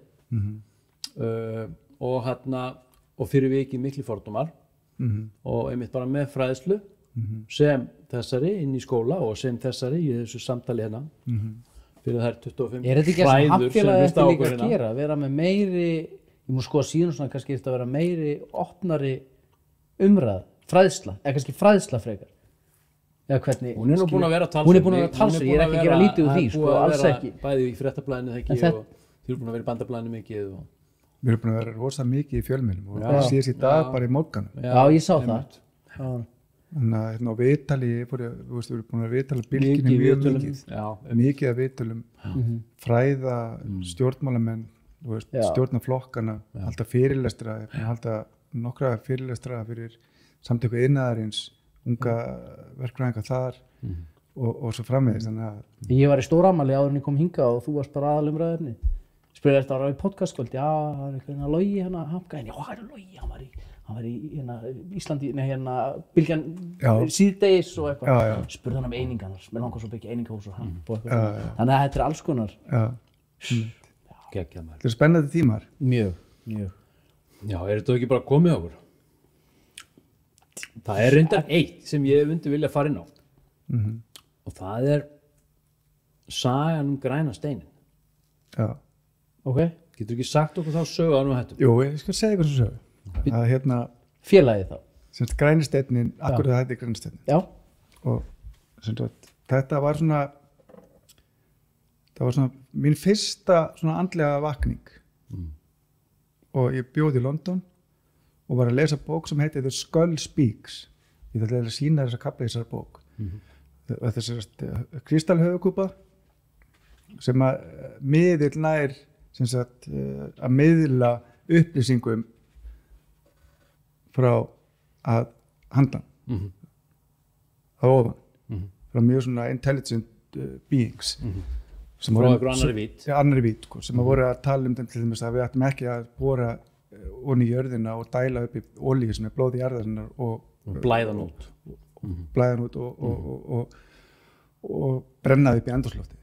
og fyrir vikið mikli fordómar og einmitt bara með fræðslu sem þessari inn í skóla og sem þessari í þessu samtali hérna fyrir þær 25 Er þetta ekki sem hafnfélagi eftir líka hérna. að gera? Vera með meiri, ég múið skoða síðan svona, kannski eftir að vera meiri, opnari umræð, fræðsla, eða kannski fræðsla frekar. Eða hvernig... Hún er nú búin að vera talsverð. Hún er búin að vera talsverð, ég er ekki að gera lítið úr því, sko, alls ekki. Bæði í fréttablaðinu ekki og þið eru búin að vera í bandablaðinu mikið. við erum búin að vera rosa mikið í fjölmiðlum og það síðast í dag bara í morganum. Já, ég sá það. Þannig að hérna á viðtali, við erum búin að viðtala bylginni mjög mikið. Mikið að viðtölum, fræða, stjórnmálamenn, stjórnarflokkana, halda fyrirlestra, halda nokkra fyrirlestra fyrir samtöku iðnaðarins, unga verkfræðinga þar og svo framvegis. Ég var í stóramæli áður en ég kom hingað og þú varst bara aðalumræðurni. Spurði þetta á podcastkvöld, já, það er eitthvað Logi hérna Hamka, já, það er Logi, hann var í hérna Íslandi, bylgjan síðdegis og eitthvað. Spurði hann einingarnar, mér langar svo byggja einingahús og hamp og eitthvað. Þannig að þetta er alls konar. Geggjað maður. Þetta er spennandi tímar. Mjög. Já, er þetta ekki bara komið okkur? Það er reyndar eitt sem ég myndi vilja fara inn á. Og það er sagan græna steinin. Já. Ok. Getur ekki sagt okkur þá sögu að nú hættum? Jú, ég skal segja ykkur svo sögu. Það hérna... Félagið þá? Semst græni steinin, akkur það hætti græni steinin. Já. Og semst þetta var svona... Það var svona mín fyrsta svona andlega vakning. Og ég bjóð í London og var að lesa bók sem heiti The Skull Speaks. Ég ætla að sýna þessa kafla í þessari bók. Þetta er svona kristalhöfukúpa sem að miðill nær sem sagt að miðla upplýsingum frá að handan að ofan frá mjög svona intelligent beings sem frá einhver annarri vít sem að voru að tala til dæmis að við ættum ekki að bora onni í jörðina og dæla upp í olíu sem er blóð í jarðarinnar og blæðan út og brenna upp í andrúmsloftið.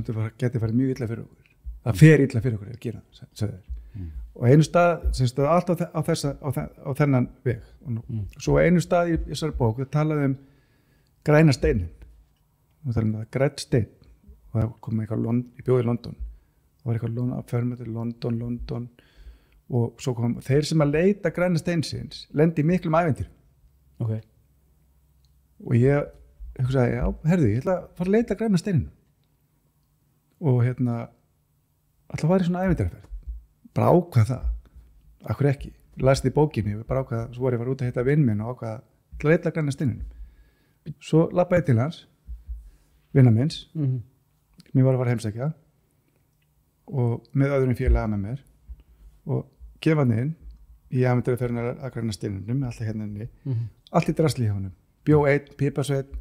Það geti farið mjög illa fyrir okkur. Það fer illa fyrir okkur að gera það. Og einu stað, allt á þennan veg. Svo einu stað í þessari bók, við talaðum græna steinin. Við talaðum það grænt stein. Og það kom eitthvað, ég bjóði í London. Það var eitthvað að förum til London. Og svo kom þeir sem að leita græna steinsins, lendi í miklum ævintýrum. Ok. Og ég hugsaði, já, herðu, ég ætla að fara að leita græna steininu. Og alltaf var ég svona ævintýraferð. Bara ákvað það. Akkur ekki. Ég las þetta í bókinni og bara ákvað, svo var ég út að hitta vinn minn og ákvað að leita græna steininu. Svo labbaði ég til hans, vinna minns, mér var að fara að heimsækja og með öðrum félaga með mér og gefa hann inn í aðvendarferðinu að græna steinunum alltaf hérna inni, allt í drasli hjá honum bjó einn, pipasveit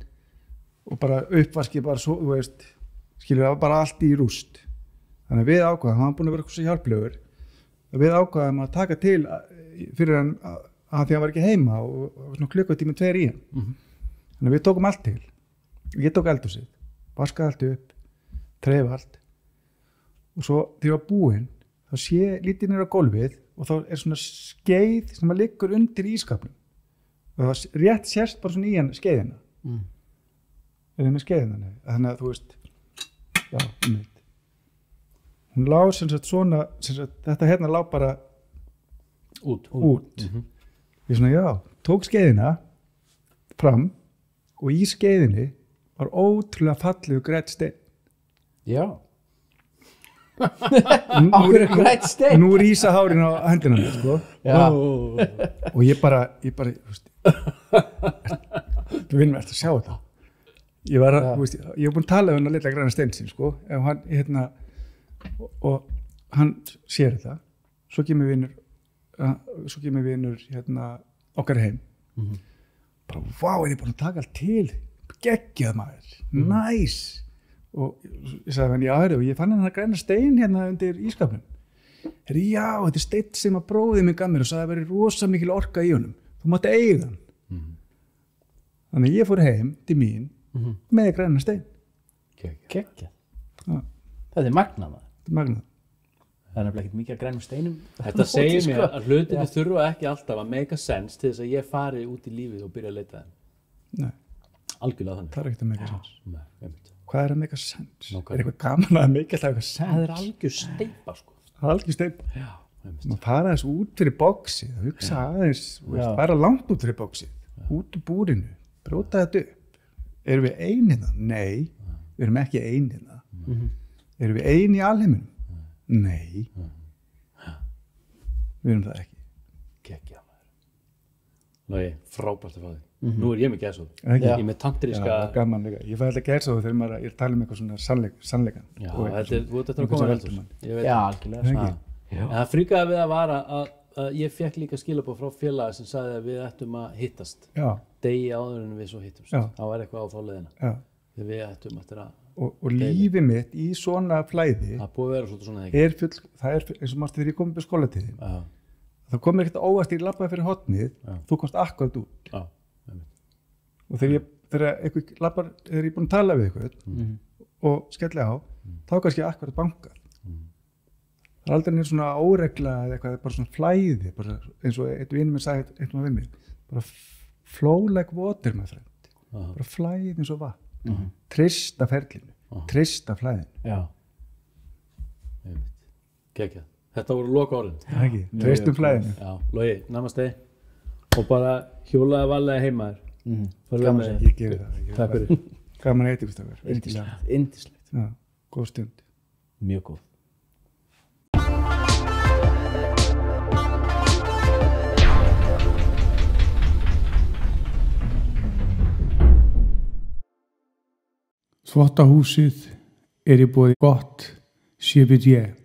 og bara uppvaski bara svo, þú veist skilur það bara allt í rúst þannig að við ákvaðum, hann var búin að vera eitthvað svo hjálplegur að við ákvaðum að taka til fyrir hann að því hann var ekki heima og svona klukkutími 2 í hann þannig að við tókum allt til ég tók eldhúsið, vaskaði allt upp treif allt og svo þegar ég var búinn þá sé lítið niður á gólfið og þá er svona skeið sem að liggur undir ískapnum og það rétt sérst bara svona í hann skeiðina er það með skeiðina þannig að þú veist já, hún lá sem sagt svona sem sagt, þetta hérna lá bara út. Ég svona já, tók skeiðina fram og í skeiðinni var ótrúlega fallegu grænn steinn. Já. Áhverju grænn steinn? Nú rísa hárin á hendina mér, sko. Já. Og ég bara, þú vinnum eftir að sjá þetta. Ég var búin að tala um hann að litla græna steinn sín, sko. Ef hann, og hann sér þetta. Svo kemur vinur okkar heim. Bara, vá, er ég búin að taka allt til? Geggjað maður, næs og ég sagði hann, já, og ég fann hann að græna stein hérna undir ískapnum já, þetta er steinn sem að bróðið mig gaf mér og sagði að það væri rosa mikil orka í honum þú mátti eiga hann þannig að ég fór heim til mín með græna stein geggjað þetta er magnað það er nefnilega ekkert mikið að grænum steinum þetta segir mér að hlutinni þurfa ekki alltaf að make a sense til þess að ég fari út í lífið og byrja að leita þeim nei algjörlega þannig. Það er ekkert að make a sense. Nei, hvað er að make a sense? Er eitthvað gaman að make alltaf eitthvað sense? Það er algjör steipa, sko. Það er algjör steipa. Já, maður fara aðeins út fyrir bóksið, hugsa aðeins, fara langt út fyrir bóksið, út úr búrinu, bróta þetta upp. Erum við einina? Nei, við erum ekki einina. Erum við ein í alheiminum? Nei. Við erum það ekki. Gekkja maður. Nói, frábært að fá þig. Nú er ég með gæsóð. Ég er með tantríska... Já, gaman líka. Ég fæ alltaf gæsóð þegar ég er talað um eitthvað svona sannleikan. Já, þú ert að koma veldur. Já, algjörlega. En það fríkaði við að vara að ég fekk líka skilabóð frá félagi sem sagði að við ættum að hittast. Já. Degi áður en við svo hittumst. Það var eitthvað á þá leiðina. Já. Þegar við ættum eftir að... Og lífið mitt í svona flæði... Það búið að vera svona þegar. Það er eins og mást þegar ég kom upp í skólatíðin. Það kom mér ekkert óvart í labbaði fyrir hotnið, þú komst akkurat út. Já. Og þegar ég er búin að tala við eitthvað og skelli á, þá kannski akkurat bankað. Það er aldrei neitt svona óregla eða eitthvað, bara svona flæði, bara eins og einn vinur minn sagði eitthvað við mig, bara flow like water, my friend. Bara flæði eins og vatn. Treysta ferlinu, treysta flæðinu. Já. Geggjað. Þetta voru loka orðin. Ekki, treystum flæðinu. Já, Logi, namaste. Og bara hjólaði varlega heimaður. Ég geri það. Takk fyrir. Gaman að eitthvað stakar. Yndislegt. Já, góð stund. Mjög góð. Þvottahúsið er í boði gott CBD.